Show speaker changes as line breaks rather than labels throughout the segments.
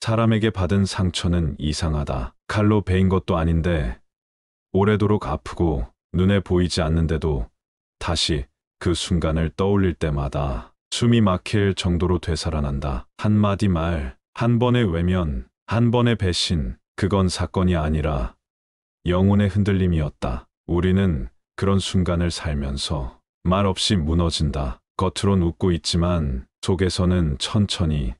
사람에게 받은 상처는 이상하다. 칼로 베인 것도 아닌데 오래도록 아프고 눈에 보이지 않는데도 다시 그 순간을 떠올릴 때마다 숨이 막힐 정도로 되살아난다. 한마디 말, 한 번의 외면, 한 번의 배신, 그건 사건이 아니라 영혼의 흔들림이었다. 우리는 그런 순간을 살면서 말없이 무너진다. 겉으론 웃고 있지만 속에서는 천천히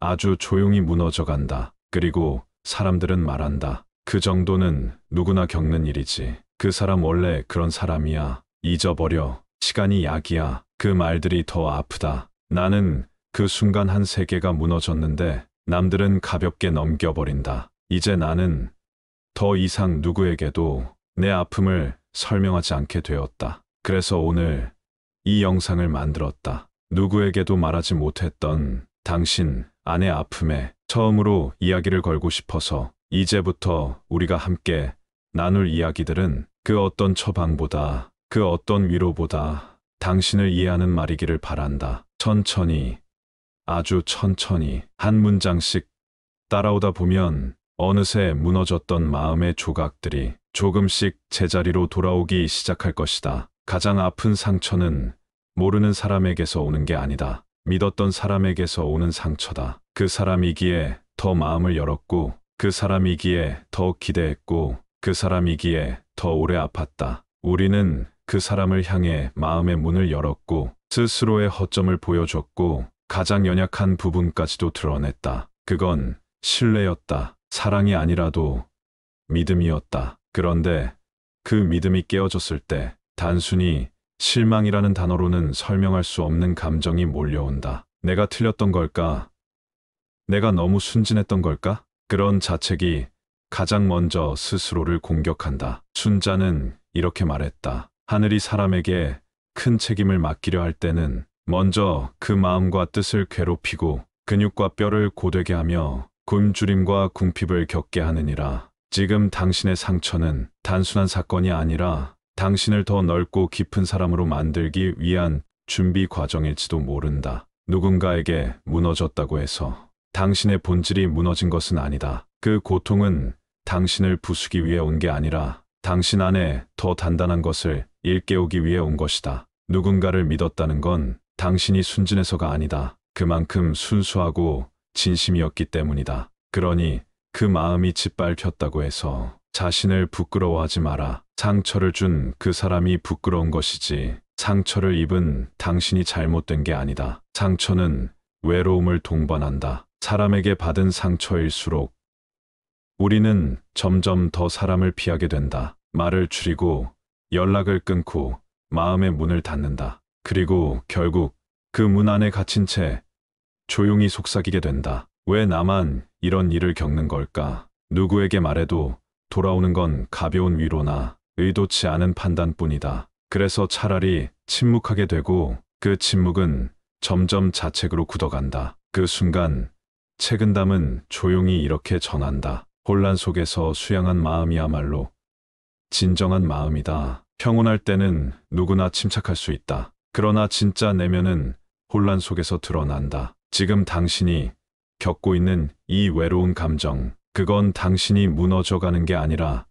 아주 조용히 무너져간다. 그리고 사람들은 말한다. 그 정도는 누구나 겪는 일이지. 그 사람 원래 그런 사람이야. 잊어버려. 시간이 약이야. 그 말들이 더 아프다. 나는 그 순간 한 세계가 무너졌는데 남들은 가볍게 넘겨버린다. 이제 나는 더 이상 누구에게도 내 아픔을 설명하지 않게 되었다. 그래서 오늘 이 영상을 만들었다. 누구에게도 말하지 못했던 당신 안의 아픔에 처음으로 이야기를 걸고 싶어서. 이제부터 우리가 함께 나눌 이야기들은 그 어떤 처방보다, 그 어떤 위로보다 당신을 이해하는 말이기를 바란다. 천천히, 아주 천천히 한 문장씩 따라오다 보면 어느새 무너졌던 마음의 조각들이 조금씩 제자리로 돌아오기 시작할 것이다. 가장 아픈 상처는 모르는 사람에게서 오는 게 아니다. 믿었던 사람에게서 오는 상처다. 그 사람이기에 더 마음을 열었고, 그 사람이기에 더 기대했고, 그 사람이기에 더 오래 아팠다. 우리는 그 사람을 향해 마음의 문을 열었고, 스스로의 허점을 보여줬고, 가장 연약한 부분까지도 드러냈다. 그건 신뢰였다. 사랑이 아니라도 믿음이었다. 그런데 그 믿음이 깨어졌을 때 단순히 실망이라는 단어로는 설명할 수 없는 감정이 몰려온다. 내가 틀렸던 걸까? 내가 너무 순진했던 걸까? 그런 자책이 가장 먼저 스스로를 공격한다. 순자는 이렇게 말했다. 하늘이 사람에게 큰 책임을 맡기려 할 때는 먼저 그 마음과 뜻을 괴롭히고 근육과 뼈를 고되게 하며 굶주림과 궁핍을 겪게 하느니라. 지금 당신의 상처는 단순한 사건이 아니라 당신을 더 넓고 깊은 사람으로 만들기 위한 준비 과정일지도 모른다. 누군가에게 무너졌다고 해서 당신의 본질이 무너진 것은 아니다. 그 고통은 당신을 부수기 위해 온 게 아니라 당신 안에 더 단단한 것을 일깨우기 위해 온 것이다. 누군가를 믿었다는 건 당신이 순진해서가 아니다. 그만큼 순수하고 진심이었기 때문이다. 그러니 그 마음이 짓밟혔다고 해서 자신을 부끄러워하지 마라. 상처를 준 그 사람이 부끄러운 것이지 상처를 입은 당신이 잘못된 게 아니다. 상처는 외로움을 동반한다. 사람에게 받은 상처일수록 우리는 점점 더 사람을 피하게 된다. 말을 줄이고 연락을 끊고 마음의 문을 닫는다. 그리고 결국 그 문 안에 갇힌 채 조용히 속삭이게 된다. 왜 나만 이런 일을 겪는 걸까? 누구에게 말해도 돌아오는 건 가벼운 위로나 의도치 않은 판단뿐이다. 그래서 차라리 침묵하게 되고 그 침묵은 점점 자책으로 굳어간다. 그 순간 책은담은 조용히 이렇게 전한다. 혼란 속에서 수양한 마음이야말로 진정한 마음이다. 평온할 때는 누구나 침착할 수 있다. 그러나 진짜 내면은 혼란 속에서 드러난다. 지금 당신이 겪고 있는 이 외로운 감정, 그건 당신이 무너져가는 게 아니라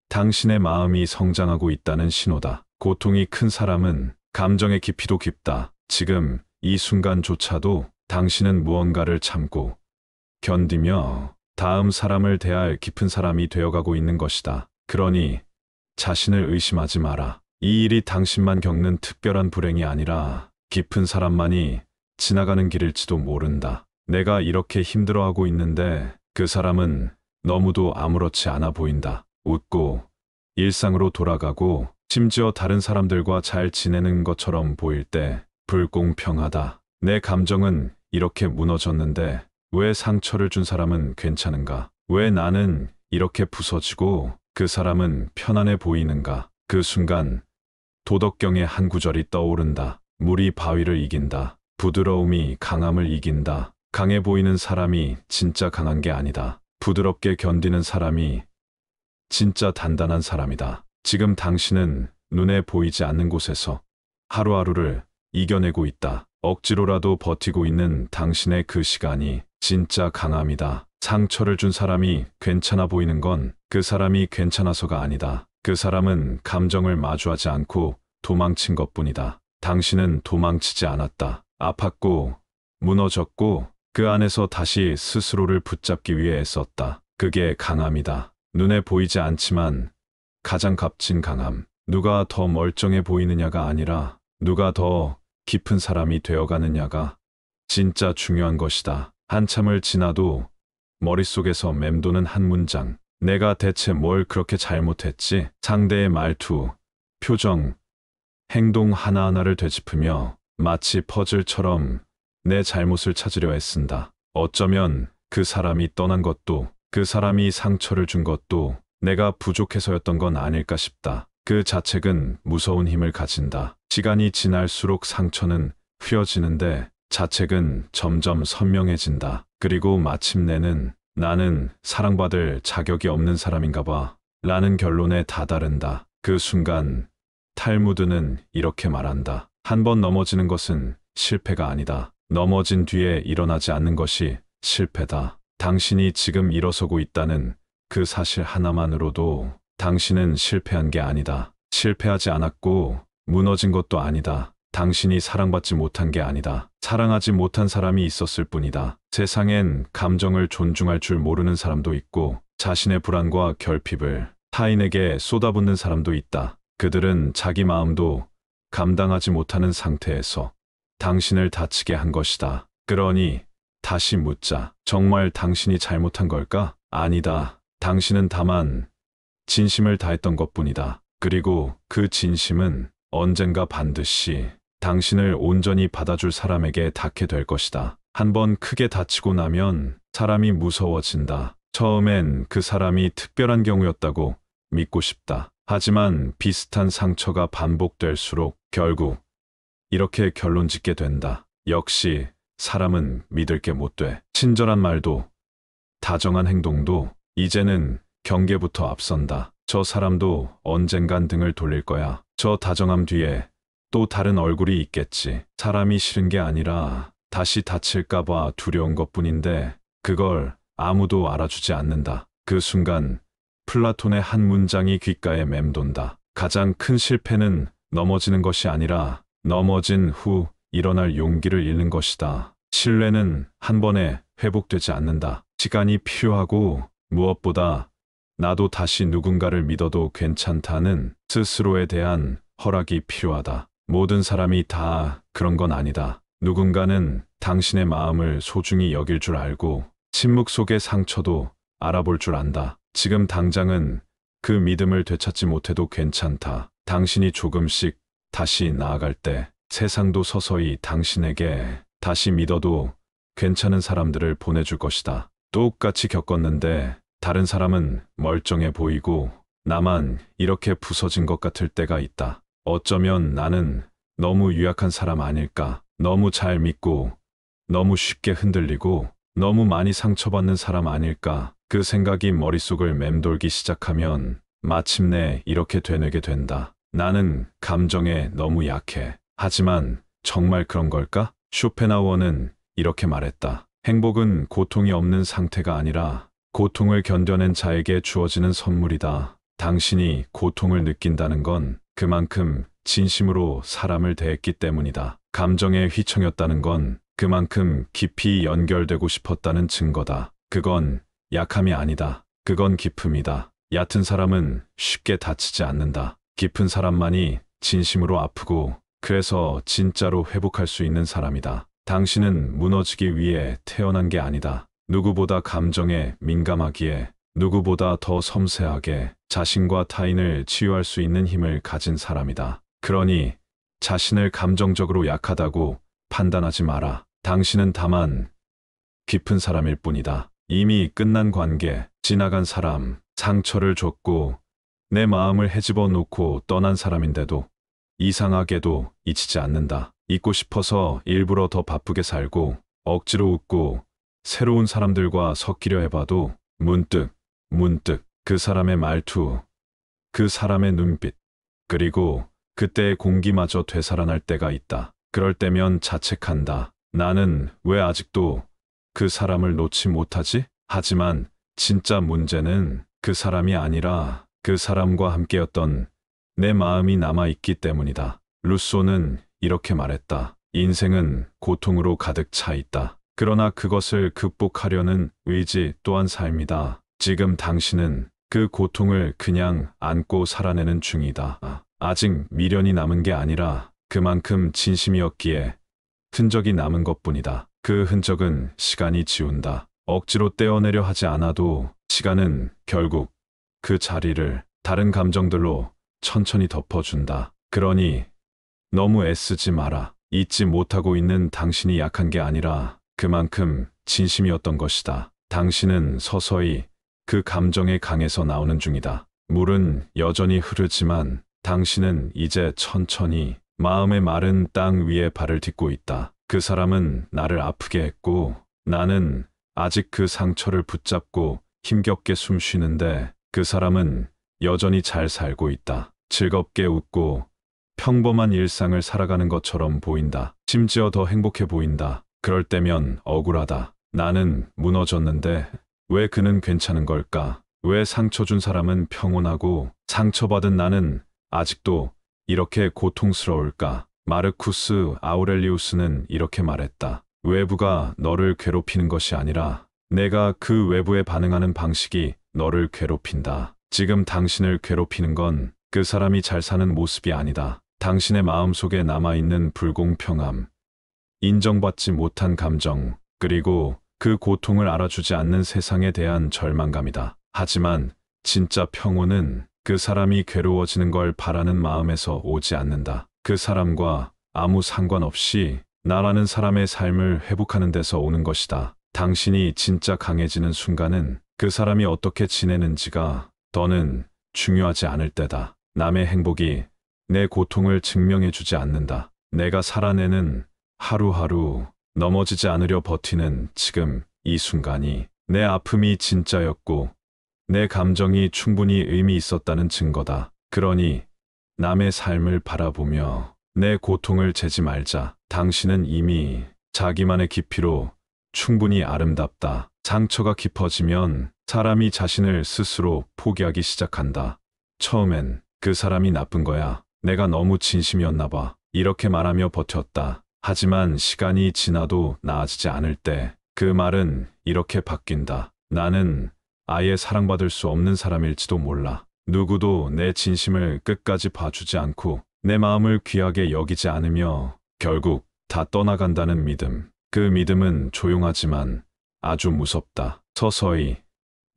당신의 마음이 성장하고 있다는 신호다. 고통이 큰 사람은 감정의 깊이도 깊다. 지금 이 순간조차도 당신은 무언가를 참고 견디며 다음 사람을 대할 깊은 사람이 되어가고 있는 것이다. 그러니 자신을 의심하지 마라. 이 일이 당신만 겪는 특별한 불행이 아니라 깊은 사람만이 지나가는 길일지도 모른다. 내가 이렇게 힘들어하고 있는데 그 사람은 너무도 아무렇지 않아 보인다. 웃고 일상으로 돌아가고 심지어 다른 사람들과 잘 지내는 것처럼 보일 때 불공평하다. 내 감정은 이렇게 무너졌는데 왜 상처를 준 사람은 괜찮은가? 왜 나는 이렇게 부서지고 그 사람은 편안해 보이는가? 그 순간 도덕경의 한 구절이 떠오른다. 물이 바위를 이긴다. 부드러움이 강함을 이긴다. 강해 보이는 사람이 진짜 강한 게 아니다. 부드럽게 견디는 사람이 진짜 단단한 사람이다. 지금 당신은 눈에 보이지 않는 곳에서 하루하루를 이겨내고 있다. 억지로라도 버티고 있는 당신의 그 시간이 진짜 강함이다. 상처를 준 사람이 괜찮아 보이는 건 그 사람이 괜찮아서가 아니다. 그 사람은 감정을 마주하지 않고 도망친 것뿐이다. 당신은 도망치지 않았다. 아팠고 무너졌고 그 안에서 다시 스스로를 붙잡기 위해 애썼다. 그게 강함이다. 눈에 보이지 않지만 가장 값진 강함. 누가 더 멀쩡해 보이느냐가 아니라 누가 더 깊은 사람이 되어가느냐가 진짜 중요한 것이다. 한참을 지나도 머릿속에서 맴도는 한 문장. 내가 대체 뭘 그렇게 잘못했지? 상대의 말투, 표정, 행동 하나하나를 되짚으며 마치 퍼즐처럼 내 잘못을 찾으려 애쓴다. 어쩌면 그 사람이 떠난 것도, 그 사람이 상처를 준 것도 내가 부족해서였던 건 아닐까 싶다. 그 자책은 무서운 힘을 가진다. 시간이 지날수록 상처는 흐려지는데 자책은 점점 선명해진다. 그리고 마침내는 나는 사랑받을 자격이 없는 사람인가 봐 라는 결론에 다다른다. 그 순간 탈무드는 이렇게 말한다. 한 번 넘어지는 것은 실패가 아니다. 넘어진 뒤에 일어나지 않는 것이 실패다. 당신이 지금 일어서고 있다는 그 사실 하나만으로도 당신은 실패한 게 아니다. 실패하지 않았고 무너진 것도 아니다. 당신이 사랑받지 못한 게 아니다. 사랑하지 못한 사람이 있었을 뿐이다. 세상엔 감정을 존중할 줄 모르는 사람도 있고 자신의 불안과 결핍을 타인에게 쏟아붓는 사람도 있다. 그들은 자기 마음도 감당하지 못하는 상태에서 당신을 다치게 한 것이다. 그러니 다시 묻자. 정말 당신이 잘못한 걸까? 아니다. 당신은 다만 진심을 다했던 것뿐이다. 그리고 그 진심은 언젠가 반드시 당신을 온전히 받아줄 사람에게 닿게 될 것이다. 한번 크게 다치고 나면 사람이 무서워진다. 처음엔 그 사람이 특별한 경우였다고 믿고 싶다. 하지만 비슷한 상처가 반복될수록 결국 이렇게 결론 짓게 된다. 역시 사람은 믿을 게 못 돼. 친절한 말도 다정한 행동도 이제는 경계부터 앞선다. 저 사람도 언젠간 등을 돌릴 거야. 저 다정함 뒤에 또 다른 얼굴이 있겠지. 사람이 싫은 게 아니라 다시 다칠까봐 두려운 것뿐인데 그걸 아무도 알아주지 않는다. 그 순간 플라톤의 한 문장이 귓가에 맴돈다. 가장 큰 실패는 넘어지는 것이 아니라 넘어진 후 일어날 용기를 잃는 것이다. 신뢰는 한 번에 회복되지 않는다. 시간이 필요하고 무엇보다 나도 다시 누군가를 믿어도 괜찮다는 스스로에 대한 허락이 필요하다. 모든 사람이 다 그런 건 아니다. 누군가는 당신의 마음을 소중히 여길 줄 알고 침묵 속의 상처도 알아볼 줄 안다. 지금 당장은 그 믿음을 되찾지 못해도 괜찮다. 당신이 조금씩 다시 나아갈 때 세상도 서서히 당신에게 다시 믿어도 괜찮은 사람들을 보내줄 것이다. 똑같이 겪었는데 다른 사람은 멀쩡해 보이고 나만 이렇게 부서진 것 같을 때가 있다. 어쩌면 나는 너무 유약한 사람 아닐까? 너무 잘 믿고 너무 쉽게 흔들리고 너무 많이 상처받는 사람 아닐까? 그 생각이 머릿속을 맴돌기 시작하면 마침내 이렇게 되뇌게 된다. 나는 감정에 너무 약해. 하지만 정말 그런 걸까? 쇼펜하우어는 이렇게 말했다. 행복은 고통이 없는 상태가 아니라 고통을 견뎌낸 자에게 주어지는 선물이다. 당신이 고통을 느낀다는 건 그만큼 진심으로 사람을 대했기 때문이다. 감정에 휘청였다는 건 그만큼 깊이 연결되고 싶었다는 증거다. 그건 약함이 아니다. 그건 기쁨이다. 얕은 사람은 쉽게 다치지 않는다. 깊은 사람만이 진심으로 아프고 그래서 진짜로 회복할 수 있는 사람이다. 당신은 무너지기 위해 태어난 게 아니다. 누구보다 감정에 민감하기에 누구보다 더 섬세하게 자신과 타인을 치유할 수 있는 힘을 가진 사람이다. 그러니 자신을 감정적으로 약하다고 판단하지 마라. 당신은 다만 깊은 사람일 뿐이다. 이미 끝난 관계, 지나간 사람, 상처를 줬고 내 마음을 헤집어 놓고 떠난 사람인데도 이상하게도 잊히지 않는다. 잊고 싶어서 일부러 더 바쁘게 살고 억지로 웃고 새로운 사람들과 섞이려 해봐도 문득 그 사람의 말투, 그 사람의 눈빛, 그리고 그때의 공기마저 되살아날 때가 있다. 그럴 때면 자책한다. 나는 왜 아직도 그 사람을 놓지 못하지? 하지만 진짜 문제는 그 사람이 아니라 그 사람과 함께였던 내 마음이 남아있기 때문이다. 루소는 이렇게 말했다. 인생은 고통으로 가득 차 있다. 그러나 그것을 극복하려는 의지 또한 삶이다. 지금 당신은 그 고통을 그냥 안고 살아내는 중이다. 아직 미련이 남은 게 아니라 그만큼 진심이었기에 흔적이 남은 것뿐이다. 그 흔적은 시간이 지운다. 억지로 떼어내려 하지 않아도 시간은 결국 그 자리를 다른 감정들로 천천히 덮어준다. 그러니 너무 애쓰지 마라. 잊지 못하고 있는 당신이 약한 게 아니라 그만큼 진심이었던 것이다. 당신은 서서히 그 감정의 강에서 나오는 중이다. 물은 여전히 흐르지만 당신은 이제 천천히 마음의 마른 땅 위에 발을 딛고 있다. 그 사람은 나를 아프게 했고 나는 아직 그 상처를 붙잡고 힘겹게 숨 쉬는데 그 사람은 여전히 잘 살고 있다. 즐겁게 웃고 평범한 일상을 살아가는 것처럼 보인다. 심지어 더 행복해 보인다. 그럴 때면 억울하다. 나는 무너졌는데 왜 그는 괜찮은 걸까? 왜 상처 준 사람은 평온하고 상처받은 나는 아직도 이렇게 고통스러울까? 마르쿠스 아우렐리우스는 이렇게 말했다. 외부가 너를 괴롭히는 것이 아니라 내가 그 외부에 반응하는 방식이 너를 괴롭힌다. 지금 당신을 괴롭히는 건 그 사람이 잘 사는 모습이 아니다. 당신의 마음속에 남아있는 불공평함, 인정받지 못한 감정, 그리고 그 고통을 알아주지 않는 세상에 대한 절망감이다. 하지만 진짜 평온은 그 사람이 괴로워지는 걸 바라는 마음에서 오지 않는다. 그 사람과 아무 상관없이 나라는 사람의 삶을 회복하는 데서 오는 것이다. 당신이 진짜 강해지는 순간은 그 사람이 어떻게 지내는지가 더는 중요하지 않을 때다. 남의 행복이 내 고통을 증명해주지 않는다. 내가 살아내는 하루하루 넘어지지 않으려 버티는 지금 이 순간이 내 아픔이 진짜였고 내 감정이 충분히 의미 있었다는 증거다. 그러니 남의 삶을 바라보며 내 고통을 재지 말자. 당신은 이미 자기만의 깊이로 충분히 아름답다. 상처가 깊어지면 사람이 자신을 스스로 포기하기 시작한다. 처음엔 그 사람이 나쁜 거야. 내가 너무 진심이었나 봐. 이렇게 말하며 버텼다. 하지만 시간이 지나도 나아지지 않을 때 그 말은 이렇게 바뀐다. 나는 아예 사랑받을 수 없는 사람일지도 몰라. 누구도 내 진심을 끝까지 봐주지 않고 내 마음을 귀하게 여기지 않으며 결국 다 떠나간다는 믿음. 그 믿음은 조용하지만 아주 무섭다. 서서히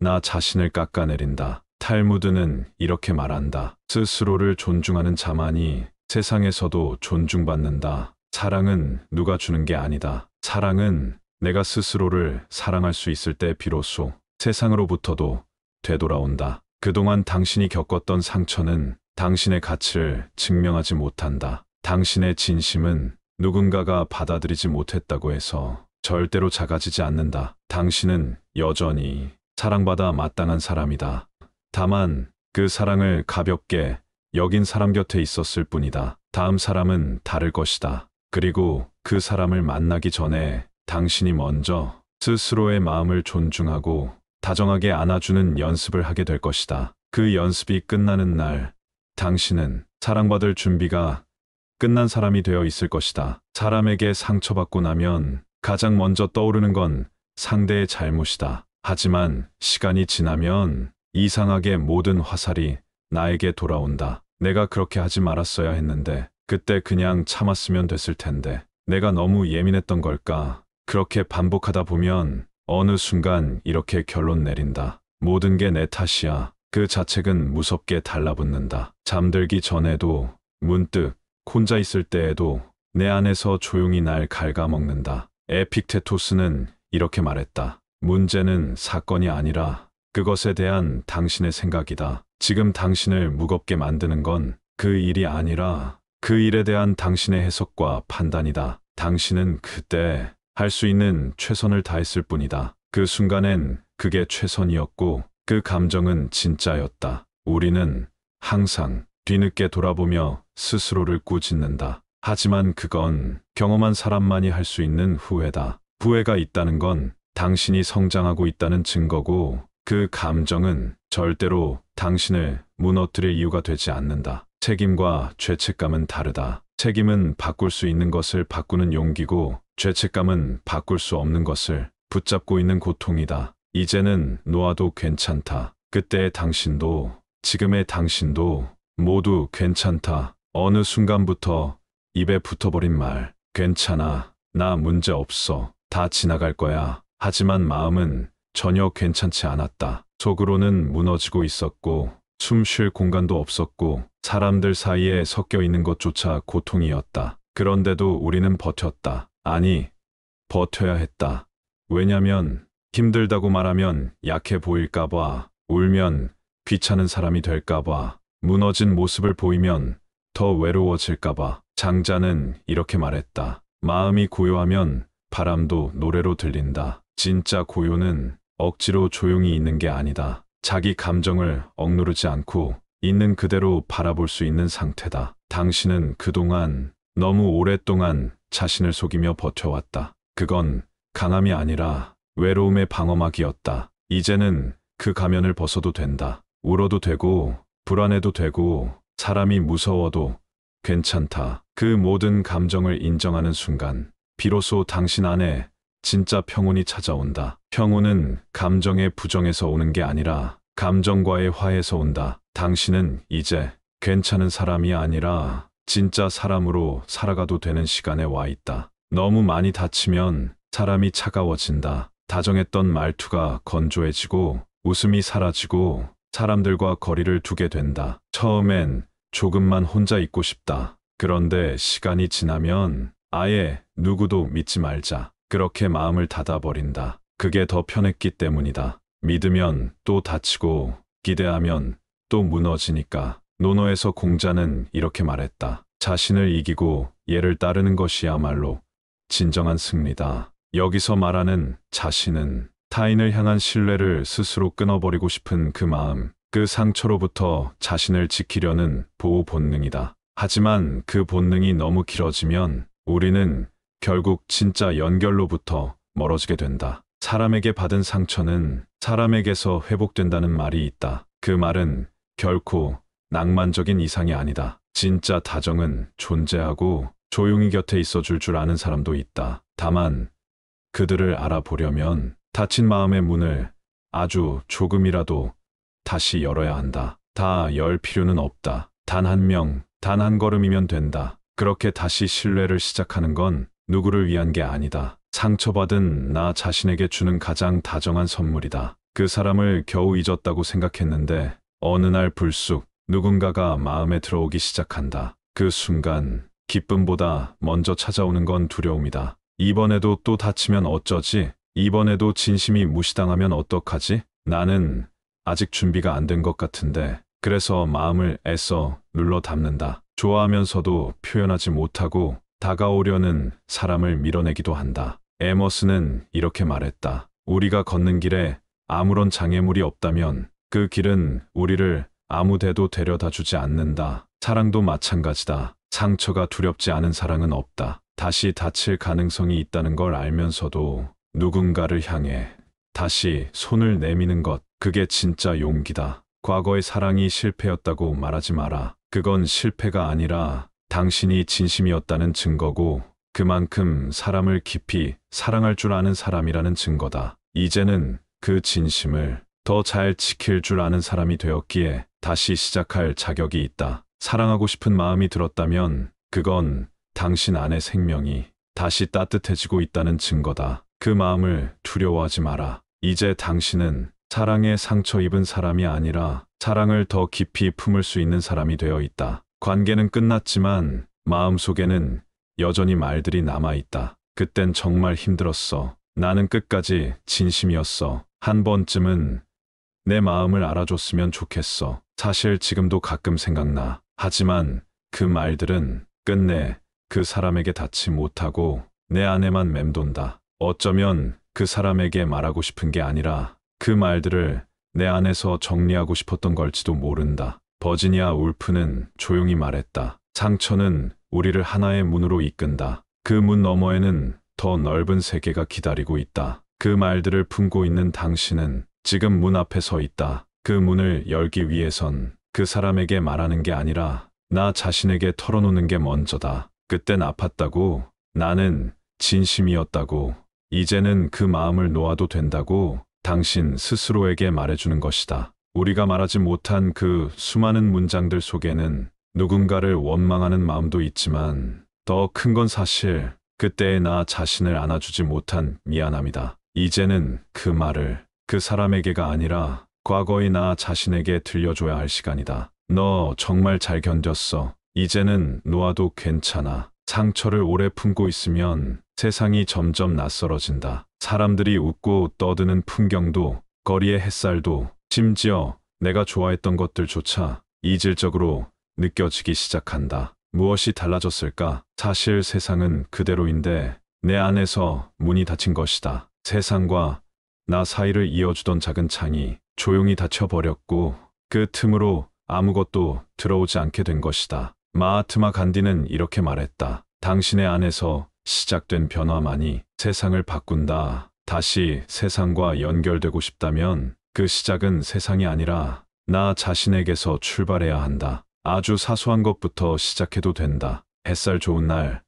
나 자신을 깎아내린다. 탈무드는 이렇게 말한다. 스스로를 존중하는 자만이 세상에서도 존중받는다. 사랑은 누가 주는 게 아니다. 사랑은 내가 스스로를 사랑할 수 있을 때 비로소 세상으로부터도 되돌아온다. 그동안 당신이 겪었던 상처는 당신의 가치를 증명하지 못한다. 당신의 진심은 누군가가 받아들이지 못했다고 해서 절대로 작아지지 않는다. 당신은 여전히 사랑받아 마땅한 사람이다. 다만 그 사랑을 가볍게 여긴 사람 곁에 있었을 뿐이다. 다음 사람은 다를 것이다. 그리고 그 사람을 만나기 전에 당신이 먼저 스스로의 마음을 존중하고 다정하게 안아주는 연습을 하게 될 것이다. 그 연습이 끝나는 날 당신은 사랑받을 준비가 끝난 사람이 되어 있을 것이다. 사람에게 상처받고 나면 가장 먼저 떠오르는 건 상대의 잘못이다. 하지만 시간이 지나면 이상하게 모든 화살이 나에게 돌아온다. 내가 그렇게 하지 말았어야 했는데 그때 그냥 참았으면 됐을 텐데 내가 너무 예민했던 걸까? 그렇게 반복하다 보면 어느 순간 이렇게 결론 내린다. 모든 게 내 탓이야. 그 자책은 무섭게 달라붙는다. 잠들기 전에도 문득 혼자 있을 때에도 내 안에서 조용히 날 갉아먹는다. 에픽테토스는 이렇게 말했다. 문제는 사건이 아니라 그것에 대한 당신의 생각이다. 지금 당신을 무겁게 만드는 건 그 일이 아니라 그 일에 대한 당신의 해석과 판단이다. 당신은 그때 할 수 있는 최선을 다했을 뿐이다. 그 순간엔 그게 최선이었고 그 감정은 진짜였다. 우리는 항상 뒤늦게 돌아보며 스스로를 꾸짖는다. 하지만 그건 경험한 사람만이 할 수 있는 후회다. 후회가 있다는 건 당신이 성장하고 있다는 증거고 그 감정은 절대로 당신을 무너뜨릴 이유가 되지 않는다. 책임과 죄책감은 다르다. 책임은 바꿀 수 있는 것을 바꾸는 용기고 죄책감은 바꿀 수 없는 것을 붙잡고 있는 고통이다. 이제는 놓아도 괜찮다. 그때의 당신도 지금의 당신도 모두 괜찮다. 어느 순간부터 입에 붙어버린 말, 괜찮아, 나 문제 없어, 다 지나갈 거야. 하지만 마음은 전혀 괜찮지 않았다. 속으로는 무너지고 있었고 숨 쉴 공간도 없었고 사람들 사이에 섞여 있는 것조차 고통이었다. 그런데도 우리는 버텼다. 아니, 버텨야 했다. 왜냐면 힘들다고 말하면 약해 보일까봐, 울면 귀찮은 사람이 될까봐, 무너진 모습을 보이면 더 외로워질까봐. 장자는 이렇게 말했다. 마음이 고요하면 바람도 노래로 들린다. 진짜 고요는 억지로 조용히 있는 게 아니다. 자기 감정을 억누르지 않고 있는 그대로 바라볼 수 있는 상태다. 당신은 그동안 너무 오랫동안 자신을 속이며 버텨왔다. 그건 강함이 아니라 외로움의 방어막이었다. 이제는 그 가면을 벗어도 된다. 울어도 되고 불안해도 되고 사람이 무서워도 괜찮다. 그 모든 감정을 인정하는 순간 비로소 당신 안에 진짜 평온이 찾아온다. 평온은 감정의 부정에서 오는 게 아니라 감정과의 화에서 온다. 당신은 이제 괜찮은 사람이 아니라 진짜 사람으로 살아가도 되는 시간에 와 있다. 너무 많이 다치면 사람이 차가워진다. 다정했던 말투가 건조해지고 웃음이 사라지고 사람들과 거리를 두게 된다. 처음엔 조금만 혼자 있고 싶다. 그런데 시간이 지나면 아예 누구도 믿지 말자. 그렇게 마음을 닫아버린다. 그게 더 편했기 때문이다. 믿으면 또 다치고 기대하면 또 무너지니까. 논어에서 공자는 이렇게 말했다. 자신을 이기고 얘를 따르는 것이야말로 진정한 승리다. 여기서 말하는 자신은 타인을 향한 신뢰를 스스로 끊어버리고 싶은 그 마음, 그 상처로부터 자신을 지키려는 보호 본능이다. 하지만 그 본능이 너무 길어지면 우리는 결국 진짜 연결로부터 멀어지게 된다. 사람에게 받은 상처는 사람에게서 회복된다는 말이 있다. 그 말은 결코 낭만적인 이상이 아니다. 진짜 다정은 존재하고 조용히 곁에 있어줄 줄 아는 사람도 있다. 다만 그들을 알아보려면 닫힌 마음의 문을 아주 조금이라도 다시 열어야 한다. 다 열 필요는 없다. 단 한 명, 단 한 걸음이면 된다. 그렇게 다시 신뢰를 시작하는 건 누구를 위한 게 아니다. 상처받은 나 자신에게 주는 가장 다정한 선물이다. 그 사람을 겨우 잊었다고 생각했는데 어느 날 불쑥 누군가가 마음에 들어오기 시작한다. 그 순간 기쁨보다 먼저 찾아오는 건 두려움이다. 이번에도 또 다치면 어쩌지? 이번에도 진심이 무시당하면 어떡하지? 나는 아직 준비가 안 된 것 같은데 그래서 마음을 애써 눌러 담는다. 좋아하면서도 표현하지 못하고 다가오려는 사람을 밀어내기도 한다. 에머스는 이렇게 말했다. 우리가 걷는 길에 아무런 장애물이 없다면 그 길은 우리를 아무데도 데려다 주지 않는다. 사랑도 마찬가지다. 상처가 두렵지 않은 사랑은 없다. 다시 다칠 가능성이 있다는 걸 알면서도 누군가를 향해 다시 손을 내미는 것, 그게 진짜 용기다. 과거의 사랑이 실패였다고 말하지 마라. 그건 실패가 아니라 당신이 진심이었다는 증거고 그만큼 사람을 깊이 사랑할 줄 아는 사람이라는 증거다. 이제는 그 진심을 더 잘 지킬 줄 아는 사람이 되었기에 다시 시작할 자격이 있다. 사랑하고 싶은 마음이 들었다면 그건 당신 안의 생명이 다시 따뜻해지고 있다는 증거다. 그 마음을 두려워하지 마라. 이제 당신은 사랑에 상처 입은 사람이 아니라 사랑을 더 깊이 품을 수 있는 사람이 되어 있다. 관계는 끝났지만 마음속에는 여전히 말들이 남아있다. 그땐 정말 힘들었어. 나는 끝까지 진심이었어. 한 번쯤은 내 마음을 알아줬으면 좋겠어. 사실 지금도 가끔 생각나. 하지만 그 말들은 끝내 그 사람에게 닿지 못하고 내 안에만 맴돈다. 어쩌면 그 사람에게 말하고 싶은 게 아니라 그 말들을 내 안에서 정리하고 싶었던 걸지도 모른다. 버지니아 울프는 조용히 말했다. 상처는 우리를 하나의 문으로 이끈다. 그 문 너머에는 더 넓은 세계가 기다리고 있다. 그 말들을 품고 있는 당신은 지금 문 앞에 서 있다. 그 문을 열기 위해선 그 사람에게 말하는 게 아니라 나 자신에게 털어놓는 게 먼저다. 그땐 아팠다고. 나는 진심이었다고. 이제는 그 마음을 놓아도 된다고 당신 스스로에게 말해주는 것이다. 우리가 말하지 못한 그 수많은 문장들 속에는 누군가를 원망하는 마음도 있지만 더 큰 건 사실 그때의 나 자신을 안아주지 못한 미안함이다. 이제는 그 말을 그 사람에게가 아니라 과거의 나 자신에게 들려줘야 할 시간이다. 너 정말 잘 견뎠어. 이제는 놓아도 괜찮아. 상처를 오래 품고 있으면 세상이 점점 낯설어진다. 사람들이 웃고 떠드는 풍경도, 거리의 햇살도, 심지어 내가 좋아했던 것들조차 이질적으로 느껴지기 시작한다. 무엇이 달라졌을까? 사실 세상은 그대로인데 내 안에서 문이 닫힌 것이다. 세상과 나 사이를 이어주던 작은 창이 조용히 닫혀버렸고 그 틈으로 아무것도 들어오지 않게 된 것이다. 마하트마 간디는 이렇게 말했다. 당신의 안에서 시작된 변화만이 세상을 바꾼다. 다시 세상과 연결되고 싶다면 그 시작은 세상이 아니라 나 자신에게서 출발해야 한다. 아주 사소한 것부터 시작해도 된다. 햇살 좋은 날,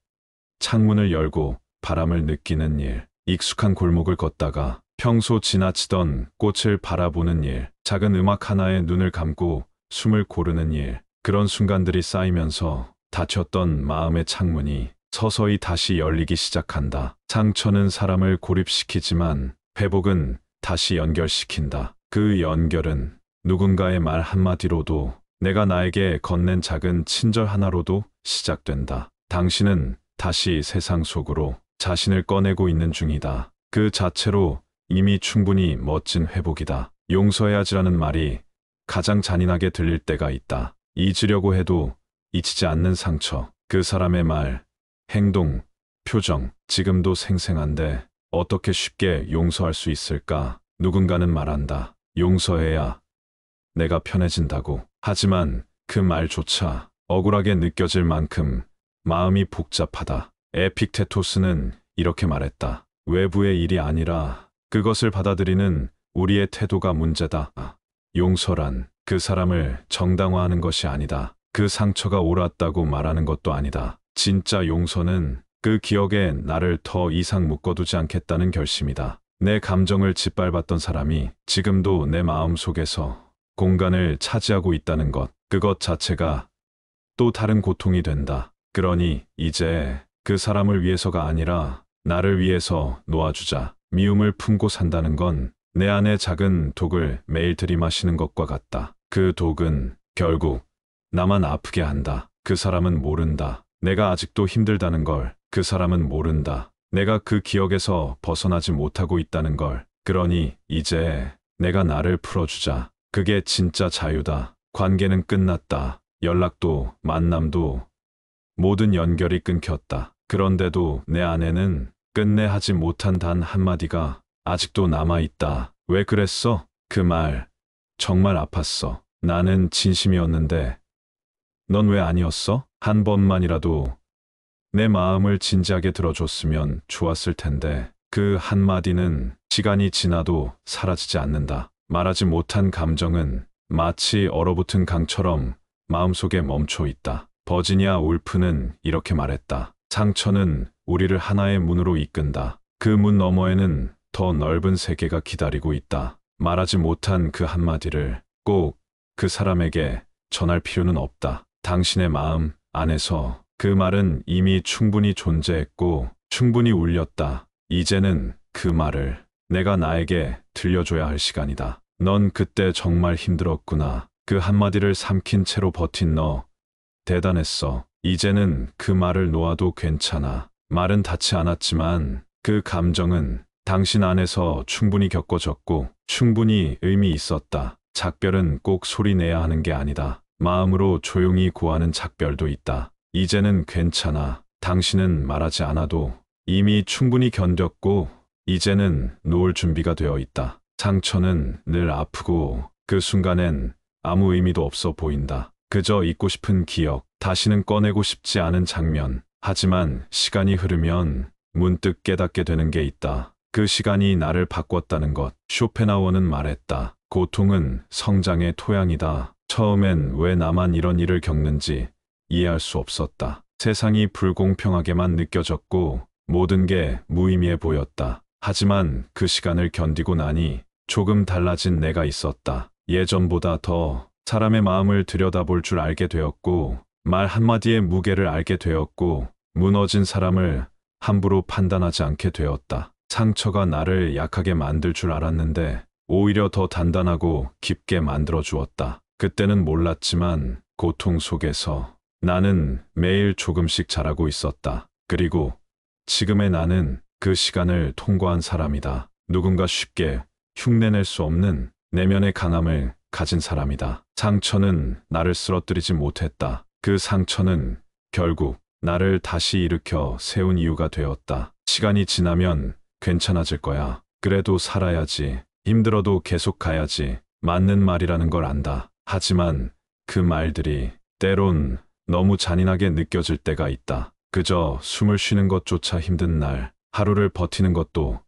창문을 열고 바람을 느끼는 일, 익숙한 골목을 걷다가 평소 지나치던 꽃을 바라보는 일, 작은 음악 하나에 눈을 감고 숨을 고르는 일, 그런 순간들이 쌓이면서 닫혔던 마음의 창문이 서서히 다시 열리기 시작한다. 상처는 사람을 고립시키지만 회복은 다시 연결시킨다. 그 연결은 누군가의 말 한마디로도 내가 나에게 건넨 작은 친절 하나로도 시작된다. 당신은 다시 세상 속으로 자신을 꺼내고 있는 중이다. 그 자체로 이미 충분히 멋진 회복이다. 용서해야지라는 말이 가장 잔인하게 들릴 때가 있다. 잊으려고 해도 잊히지 않는 상처, 그 사람의 말, 행동, 표정, 지금도 생생한데 어떻게 쉽게 용서할 수 있을까? 누군가는 말한다. 용서해야 내가 편해진다고. 하지만 그 말조차 억울하게 느껴질 만큼 마음이 복잡하다. 에픽테토스는 이렇게 말했다. 외부의 일이 아니라 그것을 받아들이는 우리의 태도가 문제다. 용서란 그 사람을 정당화하는 것이 아니다. 그 상처가 옳았다고 말하는 것도 아니다. 진짜 용서는 그 기억에 나를 더 이상 묶어두지 않겠다는 결심이다. 내 감정을 짓밟았던 사람이 지금도 내 마음 속에서 공간을 차지하고 있다는 것, 그것 자체가 또 다른 고통이 된다. 그러니 이제 그 사람을 위해서가 아니라 나를 위해서 놓아주자. 미움을 품고 산다는 건 내 안에 작은 독을 매일 들이마시는 것과 같다. 그 독은 결국 나만 아프게 한다. 그 사람은 모른다. 내가 아직도 힘들다는 걸. 그 사람은 모른다. 내가 그 기억에서 벗어나지 못하고 있다는 걸. 그러니 이제 내가 나를 풀어주자. 그게 진짜 자유다. 관계는 끝났다. 연락도, 만남도, 모든 연결이 끊겼다. 그런데도 내 안에는 끝내 하지 못한 단 한마디가 아직도 남아있다. 왜 그랬어? 그 말 정말 아팠어. 나는 진심이었는데 넌 왜 아니었어? 한 번만이라도 내 마음을 진지하게 들어줬으면 좋았을 텐데 그 한마디는 시간이 지나도 사라지지 않는다. 말하지 못한 감정은 마치 얼어붙은 강처럼 마음속에 멈춰 있다. 버지니아 울프는 이렇게 말했다. 상처는 우리를 하나의 문으로 이끈다. 그 문 너머에는 더 넓은 세계가 기다리고 있다. 말하지 못한 그 한마디를 꼭 그 사람에게 전할 필요는 없다. 당신의 마음 안에서 그 말은 이미 충분히 존재했고 충분히 울렸다. 이제는 그 말을 내가 나에게 들려줘야 할 시간이다. 넌 그때 정말 힘들었구나. 그 한마디를 삼킨 채로 버틴 너 대단했어. 이제는 그 말을 놓아도 괜찮아. 말은 닿지 않았지만 그 감정은 당신 안에서 충분히 겪어졌고 충분히 의미 있었다. 작별은 꼭 소리 내야 하는 게 아니다. 마음으로 조용히 구하는 작별도 있다. 이제는 괜찮아. 당신은 말하지 않아도 이미 충분히 견뎠고 이제는 놓을 준비가 되어 있다. 상처는 늘 아프고 그 순간엔 아무 의미도 없어 보인다. 그저 잊고 싶은 기억, 다시는 꺼내고 싶지 않은 장면. 하지만 시간이 흐르면 문득 깨닫게 되는 게 있다. 그 시간이 나를 바꿨다는 것. 쇼펜하우어는 말했다. 고통은 성장의 토양이다. 처음엔 왜 나만 이런 일을 겪는지 이해할 수 없었다. 세상이 불공평하게만 느껴졌고 모든 게 무의미해 보였다. 하지만 그 시간을 견디고 나니 조금 달라진 내가 있었다. 예전보다 더 사람의 마음을 들여다볼 줄 알게 되었고 말 한마디의 무게를 알게 되었고 무너진 사람을 함부로 판단하지 않게 되었다. 상처가 나를 약하게 만들 줄 알았는데 오히려 더 단단하고 깊게 만들어 주었다. 그때는 몰랐지만 고통 속에서 나는 매일 조금씩 자라고 있었다. 그리고 지금의 나는 그 시간을 통과한 사람이다. 누군가 쉽게 흉내낼 수 없는 내면의 강함을 가진 사람이다. 상처는 나를 쓰러뜨리지 못했다. 그 상처는 결국 나를 다시 일으켜 세운 이유가 되었다. 시간이 지나면 괜찮아질 거야. 그래도 살아야지. 힘들어도 계속 가야지. 맞는 말이라는 걸 안다. 하지만 그 말들이 때론 너무 잔인하게 느껴질 때가 있다. 그저 숨을 쉬는 것조차 힘든 날, 하루를 버티는 것도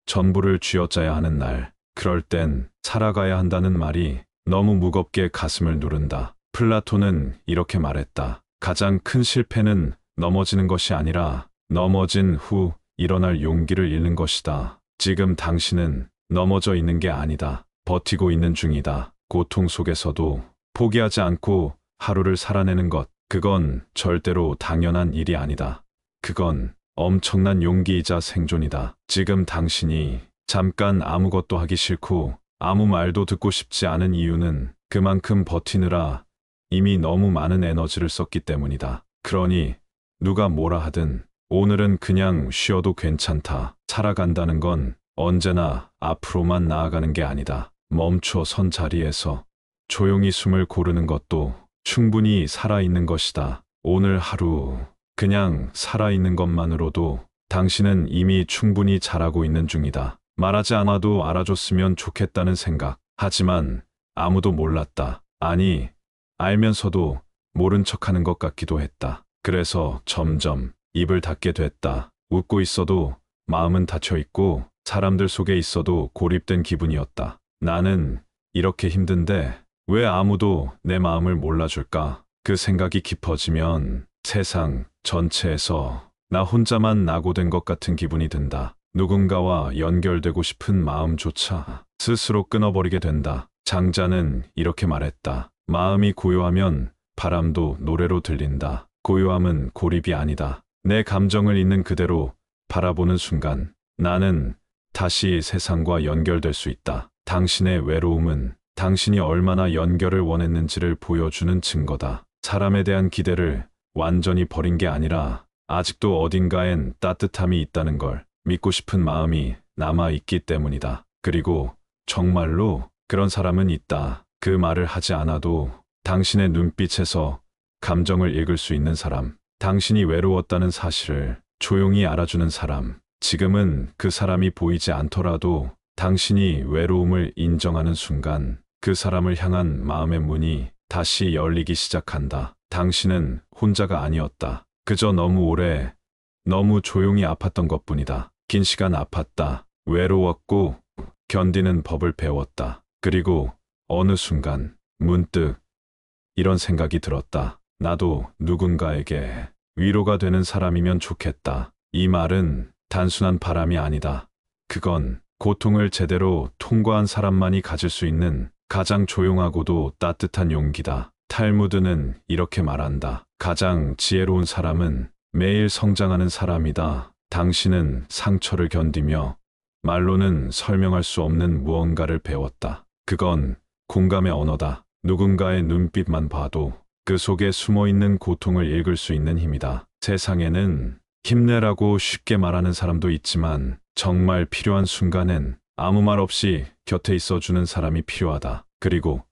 전부를 쥐어짜야 하는 날, 그럴 땐 살아가야 한다는 말이 너무 무겁게 가슴을 누른다. 플라톤은 이렇게 말했다. 가장 큰 실패는 넘어지는 것이 아니라 넘어진 후 일어날 용기를 잃는 것이다. 지금 당신은 넘어져 있는 게 아니다. 버티고 있는 중이다. 고통 속에서도 포기하지 않고 하루를 살아내는 것, 그건 절대로 당연한 일이 아니다. 그건 엄청난 용기이자 생존이다. 지금 당신이 잠깐 아무것도 하기 싫고 아무 말도 듣고 싶지 않은 이유는 그만큼 버티느라 이미 너무 많은 에너지를 썼기 때문이다. 그러니 누가 뭐라 하든 오늘은 그냥 쉬어도 괜찮다. 살아간다는 건 언제나 앞으로만 나아가는 게 아니다. 멈춰 선 자리에서 조용히 숨을 고르는 것도 충분히 살아있는 것이다. 오늘 하루 그냥 살아있는 것만으로도 당신은 이미 충분히 잘하고 있는 중이다. 말하지 않아도 알아줬으면 좋겠다는 생각. 하지만 아무도 몰랐다. 아니, 알면서도 모른 척하는 것 같기도 했다. 그래서 점점 입을 닫게 됐다. 웃고 있어도 마음은 닫혀있고 사람들 속에 있어도 고립된 기분이었다. 나는 이렇게 힘든데 왜 아무도 내 마음을 몰라줄까? 그 생각이 깊어지면 세상 전체에서 나 혼자만 낙오된 것 같은 기분이 든다. 누군가와 연결되고 싶은 마음조차 스스로 끊어버리게 된다. 장자는 이렇게 말했다. 마음이 고요하면 바람도 노래로 들린다. 고요함은 고립이 아니다. 내 감정을 있는 그대로 바라보는 순간 나는 다시 세상과 연결될 수 있다. 당신의 외로움은 당신이 얼마나 연결을 원했는지를 보여주는 증거다. 사람에 대한 기대를 완전히 버린 게 아니라 아직도 어딘가엔 따뜻함이 있다는 걸 믿고 싶은 마음이 남아있기 때문이다. 그리고 정말로 그런 사람은 있다. 그 말을 하지 않아도 당신의 눈빛에서 감정을 읽을 수 있는 사람, 당신이 외로웠다는 사실을 조용히 알아주는 사람, 지금은 그 사람이 보이지 않더라도 당신이 외로움을 인정하는 순간 그 사람을 향한 마음의 문이 다시 열리기 시작한다. 당신은 혼자가 아니었다. 그저 너무 오래, 너무 조용히 아팠던 것뿐이다. 긴 시간 아팠다. 외로웠고 견디는 법을 배웠다. 그리고 어느 순간 문득 이런 생각이 들었다. 나도 누군가에게 위로가 되는 사람이면 좋겠다. 이 말은 단순한 바람이 아니다. 그건 고통을 제대로 통과한 사람만이 가질 수 있는 가장 조용하고도 따뜻한 용기다. 탈무드는 이렇게 말한다. 가장 지혜로운 사람은 매일 성장하는 사람이다. 당신은 상처를 견디며 말로는 설명할 수 없는 무언가를 배웠다. 그건 공감의 언어다. 누군가의 눈빛만 봐도 그 속에 숨어있는 고통을 읽을 수 있는 힘이다. 세상에는 힘내라고 쉽게 말하는 사람도 있지만 정말 필요한 순간엔 아무 말 없이 곁에 있어주는 사람이 필요하다. 그리고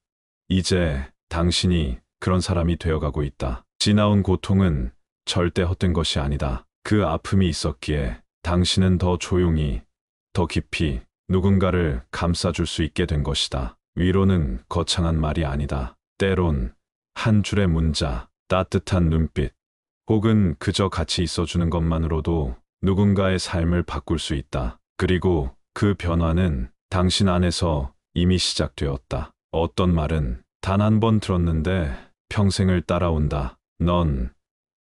이제 당신이 그런 사람이 되어가고 있다. 지나온 고통은 절대 헛된 것이 아니다. 그 아픔이 있었기에 당신은 더 조용히, 더 깊이 누군가를 감싸줄 수 있게 된 것이다. 위로는 거창한 말이 아니다. 때론 한 줄의 문자, 따뜻한 눈빛, 혹은 그저 같이 있어주는 것만으로도 누군가의 삶을 바꿀 수 있다. 그리고 그 변화는 당신 안에서 이미 시작되었다. 어떤 말은 단 한 번 들었는데 평생을 따라온다. 넌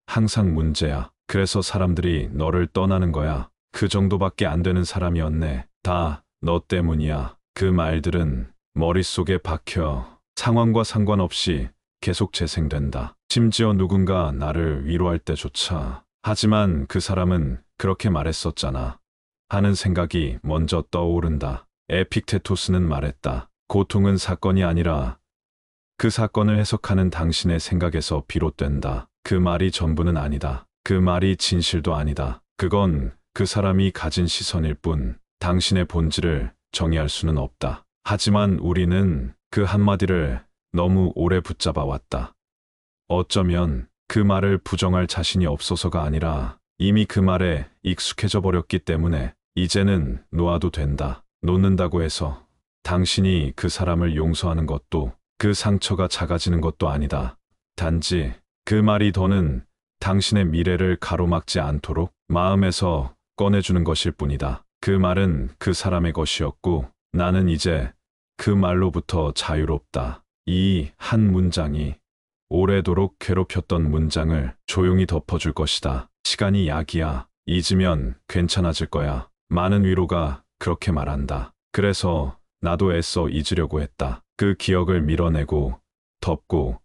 항상 문제야. 그래서 사람들이 너를 떠나는 거야. 그 정도밖에 안 되는 사람이었네. 다 너 때문이야. 그 말들은 머릿속에 박혀 상황과 상관없이 계속 재생된다. 심지어 누군가 나를 위로할 때조차. 하지만 그 사람은 그렇게 말했었잖아. 하는 생각이 먼저 떠오른다. 에픽테토스는 말했다. 고통은 사건이 아니라 그 사건을 해석하는 당신의 생각에서 비롯된다. 그 말이 전부는 아니다. 그 말이 진실도 아니다. 그건 그 사람이 가진 시선일 뿐 당신의 본질을 정의할 수는 없다. 하지만 우리는 그 한마디를 너무 오래 붙잡아 왔다. 어쩌면 그 말을 부정할 자신이 없어서가 아니라 이미 그 말에 익숙해져 버렸기 때문에 이제는 놓아도 된다. 놓는다고 해서 당신이 그 사람을 용서하는 것도 그 상처가 작아지는 것도 아니다. 단지 그 말이 더는 당신의 미래를 가로막지 않도록 마음에서 꺼내주는 것일 뿐이다. 그 말은 그 사람의 것이었고 나는 이제 그 말로부터 자유롭다. 이 한 문장이 오래도록 괴롭혔던 문장을 조용히 덮어줄 것이다. 시간이 약이야. 잊으면 괜찮아질 거야. 많은 위로가 그렇게 말한다. 그래서 나도 애써 잊으려고 했다. 그 기억을 밀어내고 덮고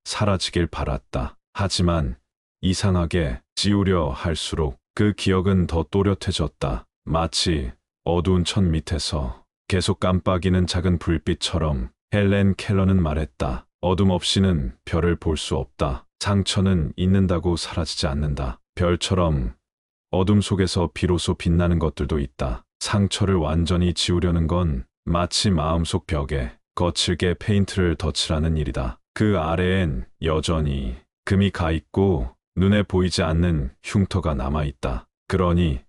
사라지길 바랐다. 하지만 이상하게 지우려 할수록 그 기억은 더 또렷해졌다. 마치 어두운 천 밑에서 계속 깜빡이는 작은 불빛처럼. 헬렌 켈러는 말했다. 어둠 없이는 별을 볼 수 없다. 상처는 있는다고 사라지지 않는다. 별처럼 어둠 속에서 비로소 빛나는 것들도 있다. 상처를 완전히 지우려는 건 마치 마음속 벽에 거칠게 페인트를 덧칠하는 일이다. 그 아래엔 여전히 금이 가 있고 눈에 보이지 않는 흉터가 남아 있다. 그러니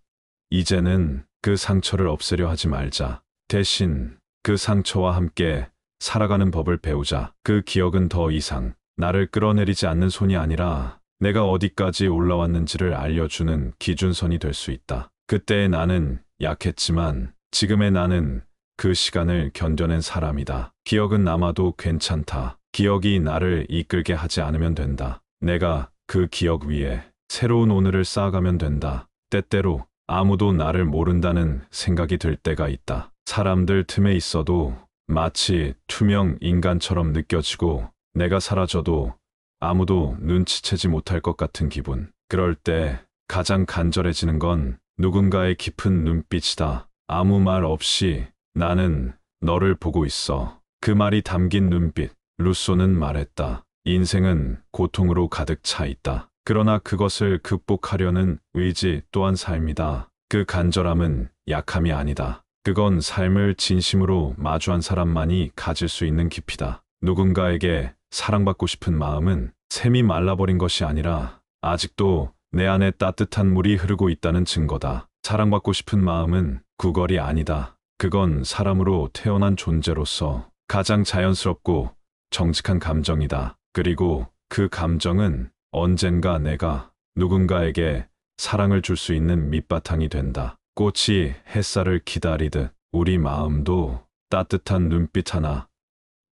이제는 그 상처를 없애려 하지 말자. 대신 그 상처와 함께 살아가는 법을 배우자. 그 기억은 더 이상 나를 끌어내리지 않는 손이 아니라 내가 어디까지 올라왔는지를 알려주는 기준선이 될 수 있다. 그때의 나는 약했지만 지금의 나는 그 시간을 견뎌낸 사람이다. 기억은 남아도 괜찮다. 기억이 나를 이끌게 하지 않으면 된다. 내가 그 기억 위에 새로운 오늘을 쌓아가면 된다. 때때로 아무도 나를 모른다는 생각이 들 때가 있다. 사람들 틈에 있어도 마치 투명 인간처럼 느껴지고 내가 사라져도 아무도 눈치채지 못할 것 같은 기분. 그럴 때 가장 간절해지는 건 누군가의 깊은 눈빛이다. 아무 말 없이 나는 너를 보고 있어. 그 말이 담긴 눈빛. 루소는 말했다. 인생은 고통으로 가득 차 있다. 그러나 그것을 극복하려는 의지 또한 삶이다. 그 간절함은 약함이 아니다. 그건 삶을 진심으로 마주한 사람만이 가질 수 있는 깊이다. 누군가에게 사랑받고 싶은 마음은 샘이 말라버린 것이 아니라 아직도 내 안에 따뜻한 물이 흐르고 있다는 증거다. 사랑받고 싶은 마음은 구걸이 아니다. 그건 사람으로 태어난 존재로서 가장 자연스럽고 정직한 감정이다. 그리고 그 감정은 언젠가 내가 누군가에게 사랑을 줄 수 있는 밑바탕이 된다. 꽃이 햇살을 기다리듯 우리 마음도 따뜻한 눈빛 하나,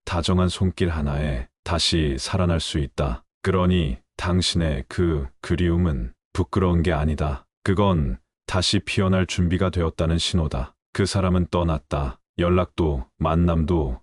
다정한 손길 하나에 다시 살아날 수 있다. 그러니 당신의 그 그리움은 부끄러운 게 아니다. 그건 다시 피어날 준비가 되었다는 신호다. 그 사람은 떠났다. 연락도 만남도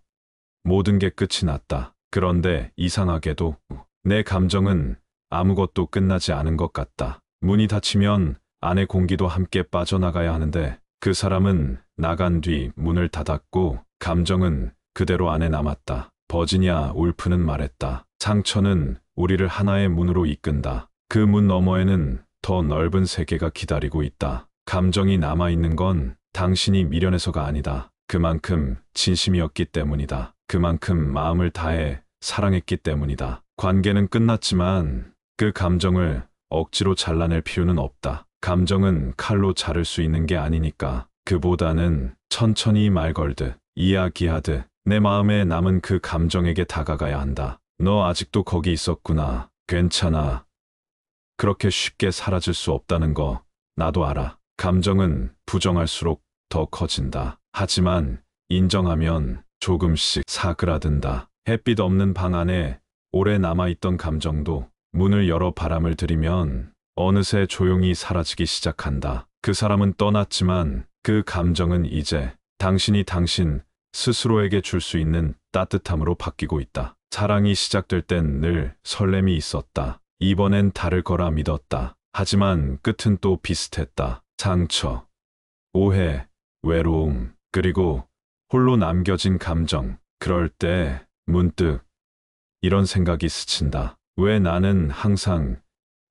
모든 게 끝이 났다. 그런데 이상하게도 내 감정은 아무것도 끝나지 않은 것 같다. 문이 닫히면 안의 공기도 함께 빠져나가야 하는데 그 사람은 나간 뒤 문을 닫았고 감정은 그대로 안에 남았다. 버지니아 울프는 말했다. 상처는 우리를 하나의 문으로 이끈다. 그 문 너머에는 더 넓은 세계가 기다리고 있다. 감정이 남아있는 건 당신이 미련해서가 아니다. 그만큼 진심이었기 때문이다. 그만큼 마음을 다해 사랑했기 때문이다. 관계는 끝났지만 그 감정을 억지로 잘라낼 필요는 없다. 감정은 칼로 자를 수 있는 게 아니니까. 그보다는 천천히 말 걸듯 이야기하듯 내 마음에 남은 그 감정에게 다가가야 한다. 너 아직도 거기 있었구나. 괜찮아. 그렇게 쉽게 사라질 수 없다는 거 나도 알아. 감정은 부정할수록 더 커진다. 하지만 인정하면 조금씩 사그라든다. 햇빛 없는 방 안에 오래 남아있던 감정도 문을 열어 바람을 들이면 어느새 조용히 사라지기 시작한다. 그 사람은 떠났지만 그 감정은 이제 당신이 당신 스스로에게 줄 수 있는 따뜻함으로 바뀌고 있다. 사랑이 시작될 땐 늘 설렘이 있었다. 이번엔 다를 거라 믿었다. 하지만 끝은 또 비슷했다. 상처, 오해, 외로움, 그리고 홀로 남겨진 감정. 그럴 때 문득 이런 생각이 스친다. 왜 나는 항상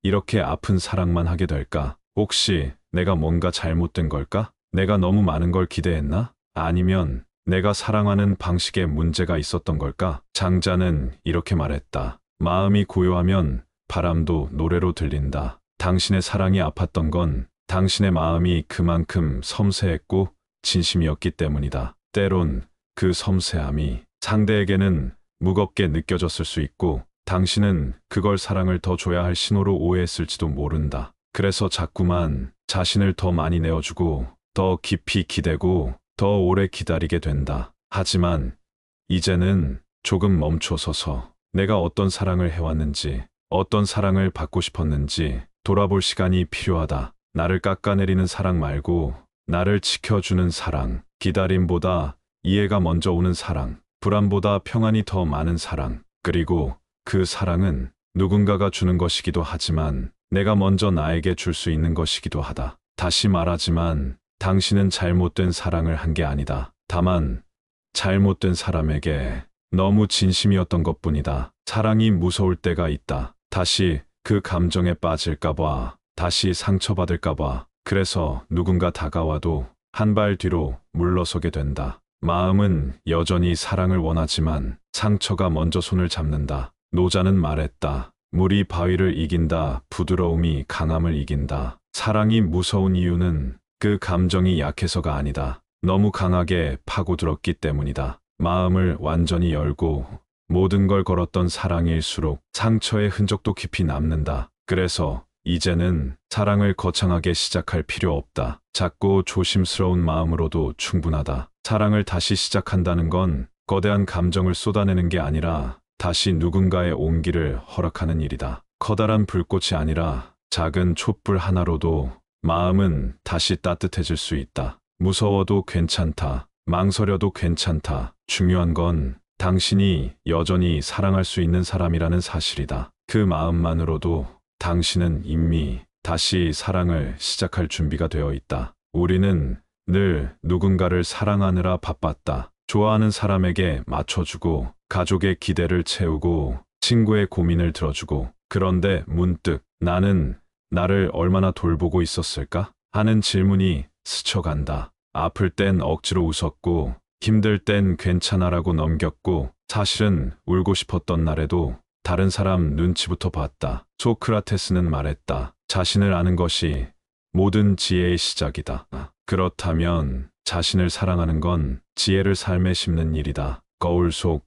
이렇게 아픈 사랑만 하게 될까? 혹시 내가 뭔가 잘못된 걸까? 내가 너무 많은 걸 기대했나? 아니면 내가 사랑하는 방식에 문제가 있었던 걸까? 장자는 이렇게 말했다. 마음이 고요하면 바람도 노래로 들린다. 당신의 사랑이 아팠던 건 당신의 마음이 그만큼 섬세했고 진심이었기 때문이다. 때론 그 섬세함이 상대에게는 무겁게 느껴졌을 수 있고 당신은 그걸 사랑을 더 줘야 할 신호로 오해했을지도 모른다. 그래서 자꾸만 자신을 더 많이 내어주고 더 깊이 기대고 더 오래 기다리게 된다. 하지만 이제는 조금 멈춰서서 내가 어떤 사랑을 해왔는지, 어떤 사랑을 받고 싶었는지 돌아볼 시간이 필요하다. 나를 깎아내리는 사랑 말고 나를 지켜주는 사랑, 기다림보다 이해가 먼저 오는 사랑, 불안보다 평안이 더 많은 사랑, 그리고 그 사랑은 누군가가 주는 것이기도 하지만 내가 먼저 나에게 줄 수 있는 것이기도 하다. 다시 말하지만 당신은 잘못된 사랑을 한 게 아니다. 다만 잘못된 사람에게 너무 진심이었던 것뿐이다. 사랑이 무서울 때가 있다. 다시 그 감정에 빠질까봐, 다시 상처받을까봐. 그래서 누군가 다가와도 한 발 뒤로 물러서게 된다. 마음은 여전히 사랑을 원하지만 상처가 먼저 손을 잡는다. 노자는 말했다. 물이 바위를 이긴다. 부드러움이 강함을 이긴다. 사랑이 무서운 이유는 그 감정이 약해서가 아니다. 너무 강하게 파고들었기 때문이다. 마음을 완전히 열고 모든 걸 걸었던 사랑일수록 상처의 흔적도 깊이 남는다. 그래서 이제는 사랑을 거창하게 시작할 필요 없다. 작고 조심스러운 마음으로도 충분하다. 사랑을 다시 시작한다는 건 거대한 감정을 쏟아내는 게 아니라 다시 누군가의 온기를 허락하는 일이다. 커다란 불꽃이 아니라 작은 촛불 하나로도 마음은 다시 따뜻해질 수 있다. 무서워도 괜찮다. 망설여도 괜찮다. 중요한 건 당신이 여전히 사랑할 수 있는 사람이라는 사실이다. 그 마음만으로도 당신은 이미 다시 사랑을 시작할 준비가 되어 있다. 우리는 늘 누군가를 사랑하느라 바빴다. 좋아하는 사람에게 맞춰주고, 가족의 기대를 채우고, 친구의 고민을 들어주고, 그런데 문득 나는 나를 얼마나 돌보고 있었을까? 하는 질문이 스쳐간다. 아플 땐 억지로 웃었고, 힘들 땐 괜찮아라고 넘겼고, 사실은 울고 싶었던 날에도 다른 사람 눈치부터 봤다. 소크라테스는 말했다. 자신을 아는 것이 모든 지혜의 시작이다. 그렇다면 자신을 사랑하는 건 지혜를 삶에 심는 일이다. 거울 속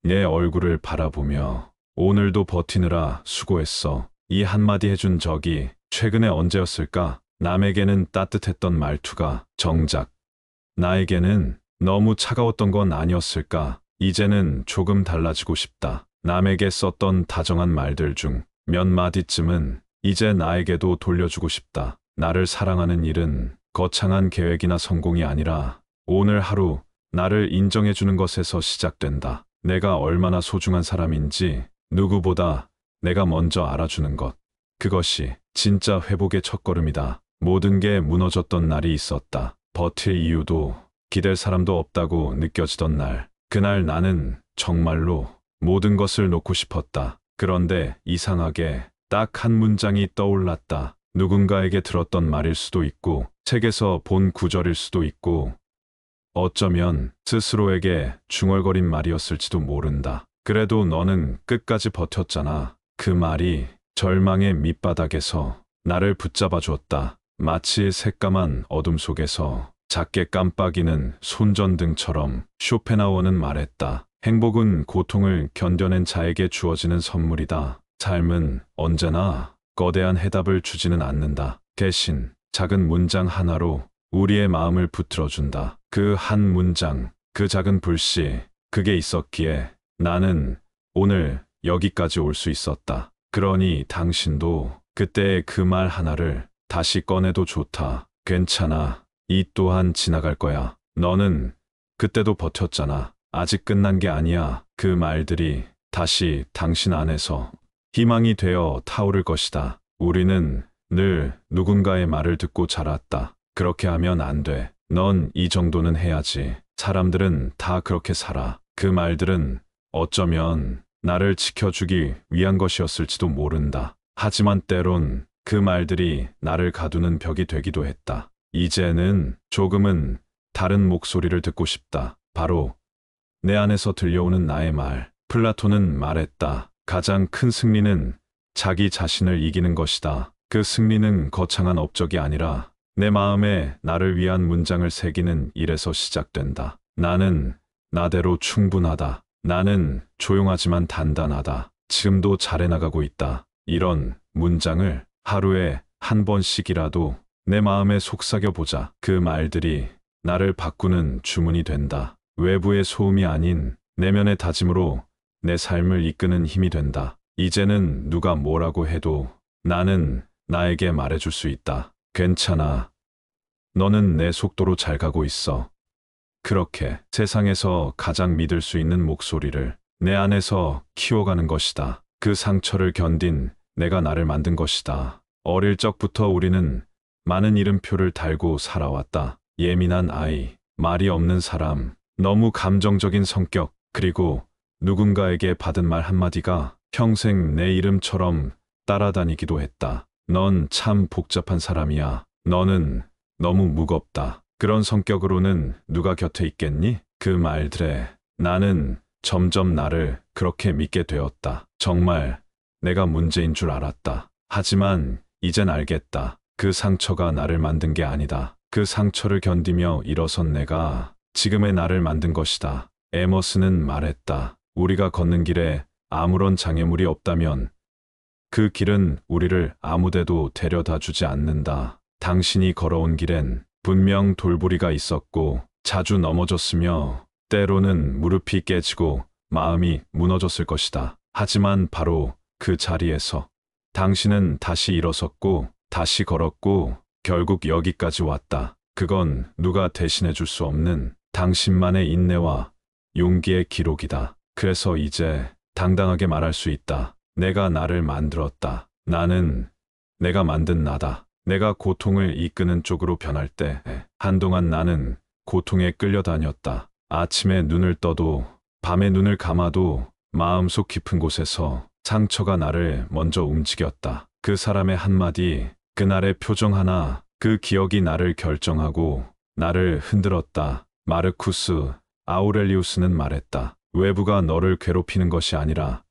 내 얼굴을 바라보며 오늘도 버티느라 수고했어. 이 한마디 해준 적이 최근에 언제였을까? 남에게는 따뜻했던 말투가 정작 나에게는 너무 차가웠던 건 아니었을까? 이제는 조금 달라지고 싶다. 남에게 썼던 다정한 말들 중 몇 마디쯤은 이제 나에게도 돌려주고 싶다. 나를 사랑하는 일은 거창한 계획이나 성공이 아니라 오늘 하루 나를 인정해주는 것에서 시작된다. 내가 얼마나 소중한 사람인지 누구보다 내가 먼저 알아주는 것. 그것이 진짜 회복의 첫걸음이다. 모든 게 무너졌던 날이 있었다. 버틸 이유도 기댈 사람도 없다고 느껴지던 날. 그날 나는 정말로 모든 것을 놓고 싶었다. 그런데 이상하게 딱 한 문장이 떠올랐다. 누군가에게 들었던 말일 수도 있고, 책에서 본 구절일 수도 있고, 어쩌면 스스로에게 중얼거린 말이었을지도 모른다. 그래도 너는 끝까지 버텼잖아. 그 말이 절망의 밑바닥에서 나를 붙잡아 줬다. 마치 새까만 어둠 속에서 작게 깜빡이는 손전등처럼. 쇼펜하우어는 말했다. 행복은 고통을 견뎌낸 자에게 주어지는 선물이다. 삶은 언제나 거대한 해답을 주지는 않는다. 대신 작은 문장 하나로 우리의 마음을 붙들어준다. 그 한 문장, 그 작은 불씨, 그게 있었기에 나는 오늘 여기까지 올 수 있었다. 그러니 당신도 그때의 그 말 하나를 다시 꺼내도 좋다. 괜찮아. 이 또한 지나갈 거야. 너는 그때도 버텼잖아. 아직 끝난 게 아니야. 그 말들이 다시 당신 안에서 희망이 되어 타오를 것이다. 우리는 늘 누군가의 말을 듣고 자랐다. 그렇게 하면 안 돼. 넌 이 정도는 해야지. 사람들은 다 그렇게 살아. 그 말들은 어쩌면 나를 지켜주기 위한 것이었을지도 모른다. 하지만 때론 그 말들이 나를 가두는 벽이 되기도 했다. 이제는 조금은 다른 목소리를 듣고 싶다. 바로 내 안에서 들려오는 나의 말. 플라톤은 말했다. 가장 큰 승리는 자기 자신을 이기는 것이다. 그 승리는 거창한 업적이 아니라 내 마음에 나를 위한 문장을 새기는 일에서 시작된다. 나는 나대로 충분하다. 나는 조용하지만 단단하다. 지금도 잘해나가고 있다. 이런 문장을 하루에 한 번씩이라도 내 마음에 속삭여보자. 그 말들이 나를 바꾸는 주문이 된다. 외부의 소음이 아닌 내면의 다짐으로 내 삶을 이끄는 힘이 된다. 이제는 누가 뭐라고 해도 나는 나에게 말해줄 수 있다. 괜찮아. 너는 내 속도로 잘 가고 있어. 그렇게 세상에서 가장 믿을 수 있는 목소리를 내 안에서 키워가는 것이다. 그 상처를 견딘 내가 나를 만든 것이다. 어릴 적부터 우리는 많은 이름표를 달고 살아왔다. 예민한 아이, 말이 없는 사람, 너무 감정적인 성격, 그리고 누군가에게 받은 말 한마디가 평생 내 이름처럼 따라다니기도 했다. 넌 참 복잡한 사람이야. 너는 너무 무겁다. 그런 성격으로는 누가 곁에 있겠니? 그 말들에 나는 점점 나를 그렇게 믿게 되었다. 정말 내가 문제인 줄 알았다. 하지만 이젠 알겠다. 그 상처가 나를 만든 게 아니다. 그 상처를 견디며 일어선 내가 지금의 나를 만든 것이다. 에머슨은 말했다. 우리가 걷는 길에 아무런 장애물이 없다면 그 길은 우리를 아무데도 데려다 주지 않는다. 당신이 걸어온 길엔 분명 돌부리가 있었고 자주 넘어졌으며 때로는 무릎이 깨지고 마음이 무너졌을 것이다. 하지만 바로 그 자리에서 당신은 다시 일어섰고 다시 걸었고 결국 여기까지 왔다. 그건 누가 대신해 줄 수 없는 당신만의 인내와 용기의 기록이다. 그래서 이제 당당하게 말할 수 있다. 내가 나를 만들었다. 나는 내가 만든 나다. 내가 고통을 이끄는 쪽으로 변할 때 한동안 나는 고통에 끌려다녔다. 아침에 눈을 떠도 밤에 눈을 감아도 마음속 깊은 곳에서 상처가 나를 먼저 움직였다. 그 사람의 한마디, 그날의 표정 하나, 그 기억이 나를 결정하고 나를 흔들었다. 마르쿠스 아우렐리우스는 말했다. 외부가 너를 괴롭히는 것이 아니라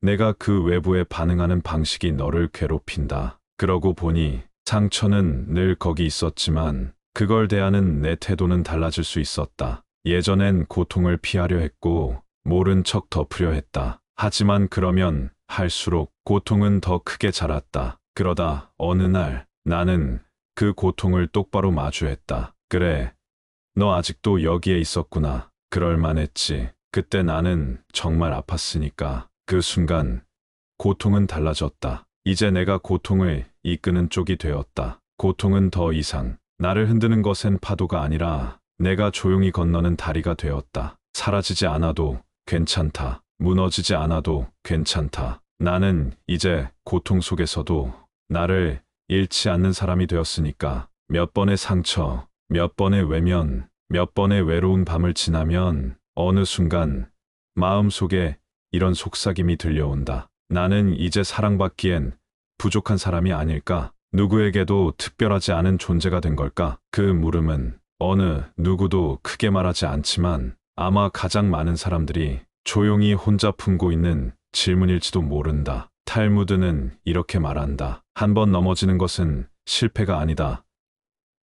내가 그 외부에 반응하는 방식이 너를 괴롭힌다. 그러고 보니 상처는 늘 거기 있었지만 그걸 대하는 내 태도는 달라질 수 있었다. 예전엔 고통을 피하려 했고 모른 척 덮으려 했다. 하지만 그러면 할수록 고통은 더 크게 자랐다. 그러다 어느 날 나는 그 고통을 똑바로 마주했다. 그래, 너 아직도 여기에 있었구나. 그럴만했지. 그때 나는 정말 아팠으니까. 그 순간 고통은 달라졌다. 이제 내가 고통을 이끄는 쪽이 되었다. 고통은 더 이상 나를 흔드는 것엔 파도가 아니라 내가 조용히 건너는 다리가 되었다. 사라지지 않아도 괜찮다. 무너지지 않아도 괜찮다. 나는 이제 고통 속에서도 나를 잃지 않는 사람이 되었으니까. 몇 번의 상처, 몇 번의 외면, 몇 번의 외로운 밤을 지나면 어느 순간 마음속에 이런 속삭임이 들려온다. 나는 이제 사랑받기엔 부족한 사람이 아닐까? 누구에게도 특별하지 않은 존재가 된 걸까? 그 물음은 어느 누구도 크게 말하지 않지만 아마 가장 많은 사람들이 조용히 혼자 품고 있는 질문일지도 모른다. 탈무드는 이렇게 말한다. 한 번 넘어지는 것은 실패가 아니다.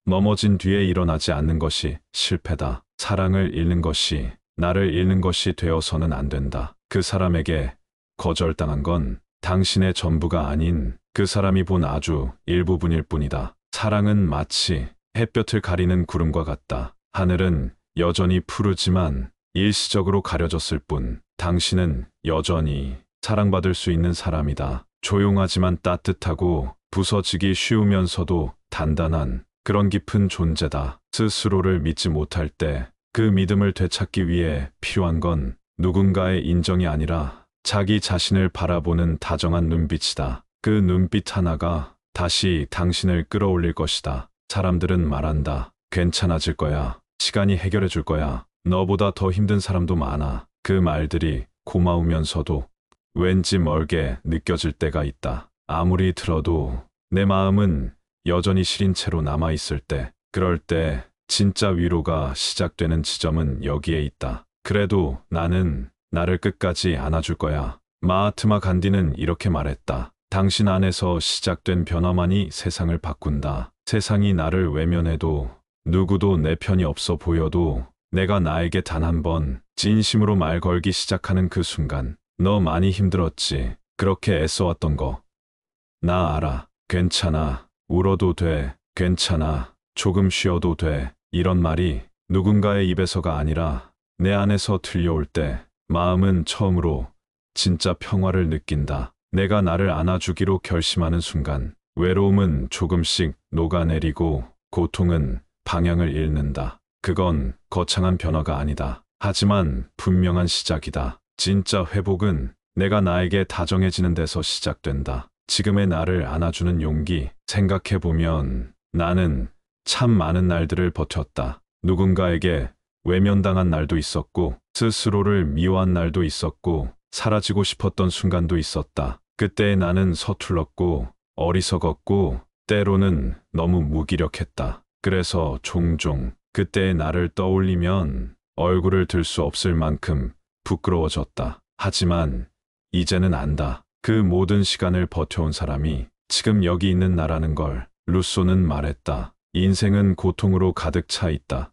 넘어진 뒤에 일어나지 않는 것이 실패다. 사랑을 잃는 것이 나를 잃는 것이 되어서는 안 된다. 그 사람에게 거절당한 건 당신의 전부가 아닌 그 사람이 본 아주 일부분일 뿐이다. 사랑은 마치 햇볕을 가리는 구름과 같다. 하늘은 여전히 푸르지만 일시적으로 가려졌을 뿐 당신은 여전히 사랑받을 수 있는 사람이다. 조용하지만 따뜻하고 부서지기 쉬우면서도 단단한 그런 깊은 존재다. 스스로를 믿지 못할 때 그 믿음을 되찾기 위해 필요한 건 누군가의 인정이 아니라 자기 자신을 바라보는 다정한 눈빛이다. 그 눈빛 하나가 다시 당신을 끌어올릴 것이다. 사람들은 말한다. 괜찮아질 거야. 시간이 해결해 줄 거야. 너보다 더 힘든 사람도 많아. 그 말들이 고마우면서도 왠지 멀게 느껴질 때가 있다. 아무리 들어도 내 마음은 여전히 시린 채로 남아있을 때, 그럴 때 진짜 위로가 시작되는 지점은 여기에 있다. 그래도 나는 나를 끝까지 안아줄 거야. 마하트마 간디는 이렇게 말했다. 당신 안에서 시작된 변화만이 세상을 바꾼다. 세상이 나를 외면해도 누구도 내 편이 없어 보여도 내가 나에게 단 한 번 진심으로 말 걸기 시작하는 그 순간, 너 많이 힘들었지. 그렇게 애써왔던 거. 나 알아. 괜찮아. 울어도 돼. 괜찮아. 조금 쉬어도 돼. 이런 말이 누군가의 입에서가 아니라 내 안에서 들려올 때 마음은 처음으로 진짜 평화를 느낀다. 내가 나를 안아주기로 결심하는 순간 외로움은 조금씩 녹아내리고 고통은 방향을 잃는다. 그건 거창한 변화가 아니다. 하지만 분명한 시작이다. 진짜 회복은 내가 나에게 다정해지는 데서 시작된다. 지금의 나를 안아주는 용기. 생각해보면 나는 참 많은 날들을 버텼다. 누군가에게 외면당한 날도 있었고, 스스로를 미워한 날도 있었고, 사라지고 싶었던 순간도 있었다. 그때 나는 서툴렀고, 어리석었고, 때로는 너무 무기력했다. 그래서 종종 그때의 나를 떠올리면 얼굴을 들 수 없을 만큼 부끄러워졌다. 하지만 이제는 안다. 그 모든 시간을 버텨온 사람이 지금 여기 있는 나라는 걸. 루소는 말했다. 인생은 고통으로 가득 차 있다.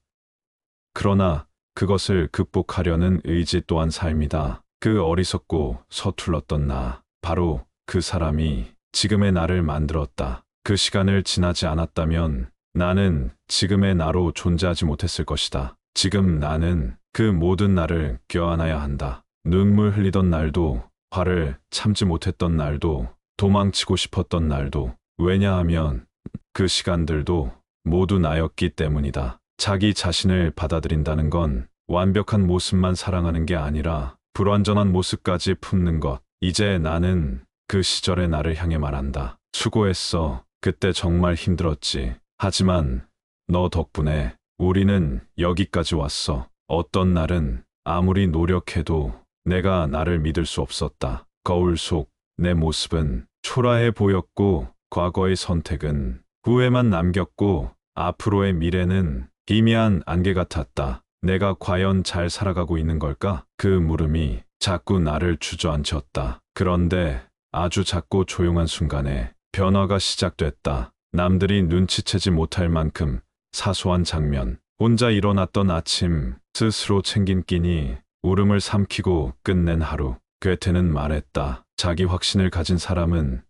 그러나 그것을 극복하려는 의지 또한 삶이다. 그 어리석고 서툴렀던 나, 바로 그 사람이 지금의 나를 만들었다. 그 시간을 지나지 않았다면 나는 지금의 나로 존재하지 못했을 것이다. 지금 나는 그 모든 나를 껴안아야 한다. 눈물 흘리던 날도, 화를 참지 못했던 날도, 도망치고 싶었던 날도. 왜냐하면 그 시간들도 모두 나였기 때문이다. 자기 자신을 받아들인다는 건 완벽한 모습만 사랑하는 게 아니라 불완전한 모습까지 품는 것. 이제 나는 그 시절의 나를 향해 말한다. 수고했어. 그때 정말 힘들었지. 하지만 너 덕분에 우리는 여기까지 왔어. 어떤 날은 아무리 노력해도 내가 나를 믿을 수 없었다. 거울 속 내 모습은 초라해 보였고, 과거의 선택은 후회만 남겼고, 앞으로의 미래는 희미한 안개 같았다. 내가 과연 잘 살아가고 있는 걸까? 그 물음이 자꾸 나를 주저앉혔다. 그런데 아주 작고 조용한 순간에 변화가 시작됐다. 남들이 눈치채지 못할 만큼 사소한 장면. 혼자 일어났던 아침, 스스로 챙긴 끼니, 울음을 삼키고 끝낸 하루. 괴테는 말했다. 자기 확신을 가진 사람은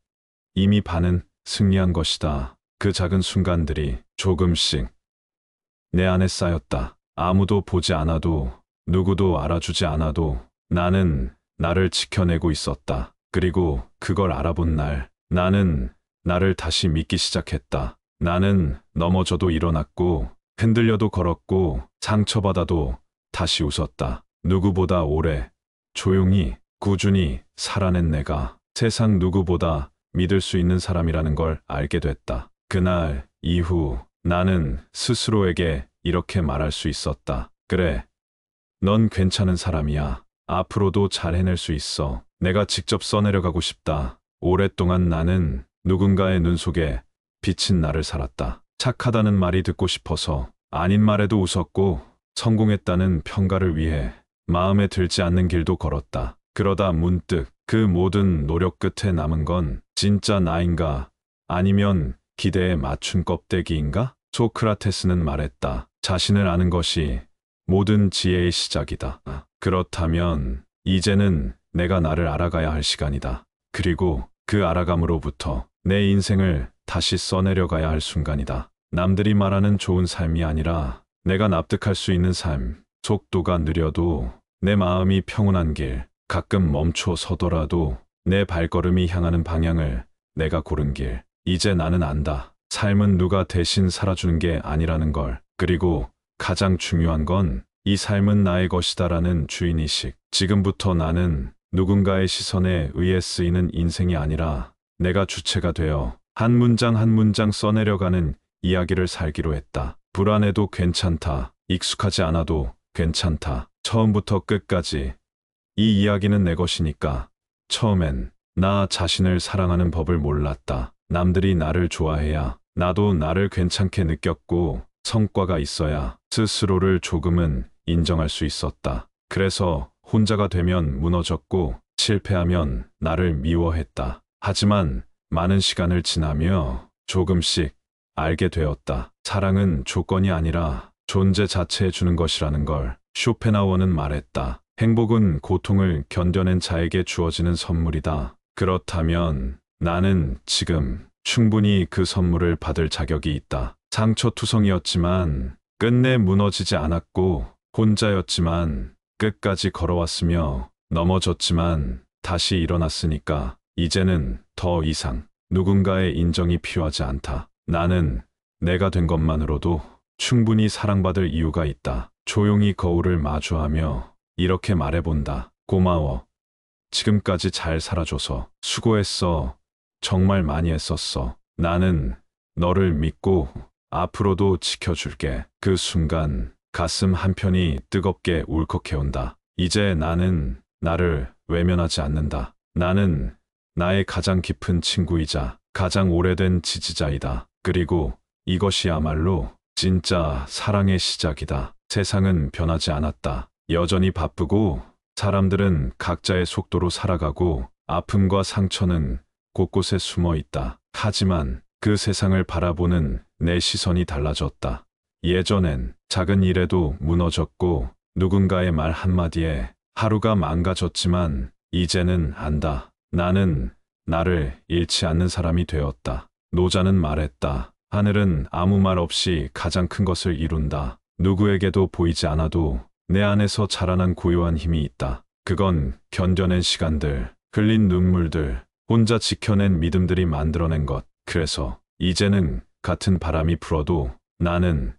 이미 반은 승리한 것이다. 그 작은 순간들이 조금씩 내 안에 쌓였다. 아무도 보지 않아도, 누구도 알아주지 않아도 나는 나를 지켜내고 있었다. 그리고 그걸 알아본 날, 나는 나를 다시 믿기 시작했다. 나는 넘어져도 일어났고, 흔들려도 걸었고, 상처받아도 다시 웃었다. 누구보다 오래, 조용히, 꾸준히 살아낸 내가 세상 누구보다 믿을 수 있는 사람이라는 걸 알게 됐다. 그날 이후 나는 스스로에게 이렇게 말할 수 있었다. 그래, 넌 괜찮은 사람이야. 앞으로도 잘 해낼 수 있어. 내가 직접 써내려가고 싶다. 오랫동안 나는 누군가의 눈 속에 비친 나를 살았다. 착하다는 말이 듣고 싶어서, 아닌 말에도 웃었고, 성공했다는 평가를 위해 마음에 들지 않는 길도 걸었다. 그러다 문득 그 모든 노력 끝에 남은 건 진짜 나인가? 아니면 기대에 맞춘 껍데기인가? 소크라테스는 말했다. 자신을 아는 것이 모든 지혜의 시작이다. 그렇다면 이제는 내가 나를 알아가야 할 시간이다. 그리고 그 알아감으로부터 내 인생을 다시 써내려가야 할 순간이다. 남들이 말하는 좋은 삶이 아니라 내가 납득할 수 있는 삶. 속도가 느려도 내 마음이 평온한 길, 가끔 멈춰 서더라도 내 발걸음이 향하는 방향을 내가 고른 길. 이제 나는 안다. 삶은 누가 대신 살아주는 게 아니라는 걸. 그리고 가장 중요한 건 이 삶은 나의 것이다라는 주인의식. 지금부터 나는 누군가의 시선에 의해 쓰이는 인생이 아니라 내가 주체가 되어 한 문장 한 문장 써내려가는 이야기를 살기로 했다. 불안해도 괜찮다. 익숙하지 않아도 괜찮다. 처음부터 끝까지 이 이야기는 내 것이니까. 처음엔 나 자신을 사랑하는 법을 몰랐다. 남들이 나를 좋아해야 나도 나를 괜찮게 느꼈고 성과가 있어야 스스로를 조금은 인정할 수 있었다. 그래서 혼자가 되면 무너졌고 실패하면 나를 미워했다. 하지만 많은 시간을 지나며 조금씩 알게 되었다. 사랑은 조건이 아니라 존재 자체에 주는 것이라는 걸. 쇼펜하우어는 말했다. 행복은 고통을 견뎌낸 자에게 주어지는 선물이다. 그렇다면 나는 지금 충분히 그 선물을 받을 자격이 있다. 상처투성이었지만 끝내 무너지지 않았고 혼자였지만 끝까지 걸어왔으며 넘어졌지만 다시 일어났으니까 이제는 더 이상 누군가의 인정이 필요하지 않다. 나는 내가 된 것만으로도 충분히 사랑받을 이유가 있다. 조용히 거울을 마주하며 이렇게 말해본다. 고마워. 지금까지 잘 살아줘서. 수고했어. 정말 많이 했었어. 나는 너를 믿고 앞으로도 지켜줄게. 그 순간 가슴 한편이 뜨겁게 울컥해온다. 이제 나는 나를 외면하지 않는다. 나는 나의 가장 깊은 친구이자 가장 오래된 지지자이다. 그리고 이것이야말로 진짜 사랑의 시작이다. 세상은 변하지 않았다. 여전히 바쁘고 사람들은 각자의 속도로 살아가고 아픔과 상처는 곳곳에 숨어 있다. 하지만 그 세상을 바라보는 내 시선이 달라졌다. 예전엔 작은 일에도 무너졌고 누군가의 말 한마디에 하루가 망가졌지만 이제는 안다. 나는 나를 잃지 않는 사람이 되었다. 노자는 말했다. 하늘은 아무 말 없이 가장 큰 것을 이룬다. 누구에게도 보이지 않아도 내 안에서 자라난 고요한 힘이 있다. 그건 견뎌낸 시간들, 흘린 눈물들, 혼자 지켜낸 믿음들이 만들어낸 것. 그래서 이제는 같은 바람이 불어도 나는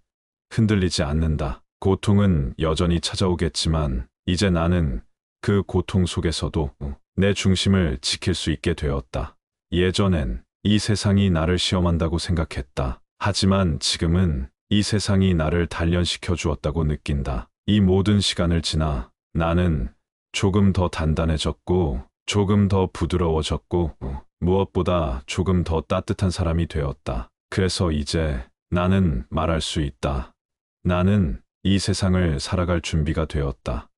흔들리지 않는다. 고통은 여전히 찾아오겠지만 이제 나는 그 고통 속에서도 내 중심을 지킬 수 있게 되었다. 예전엔 이 세상이 나를 시험한다고 생각했다. 하지만 지금은 이 세상이 나를 단련시켜 주었다고 느낀다. 이 모든 시간을 지나 나는 조금 더 단단해졌고 조금 더 부드러워졌고 무엇보다 조금 더 따뜻한 사람이 되었다. 그래서 이제 나는 말할 수 있다. 나는 이 세상을 살아갈 준비가 되었다.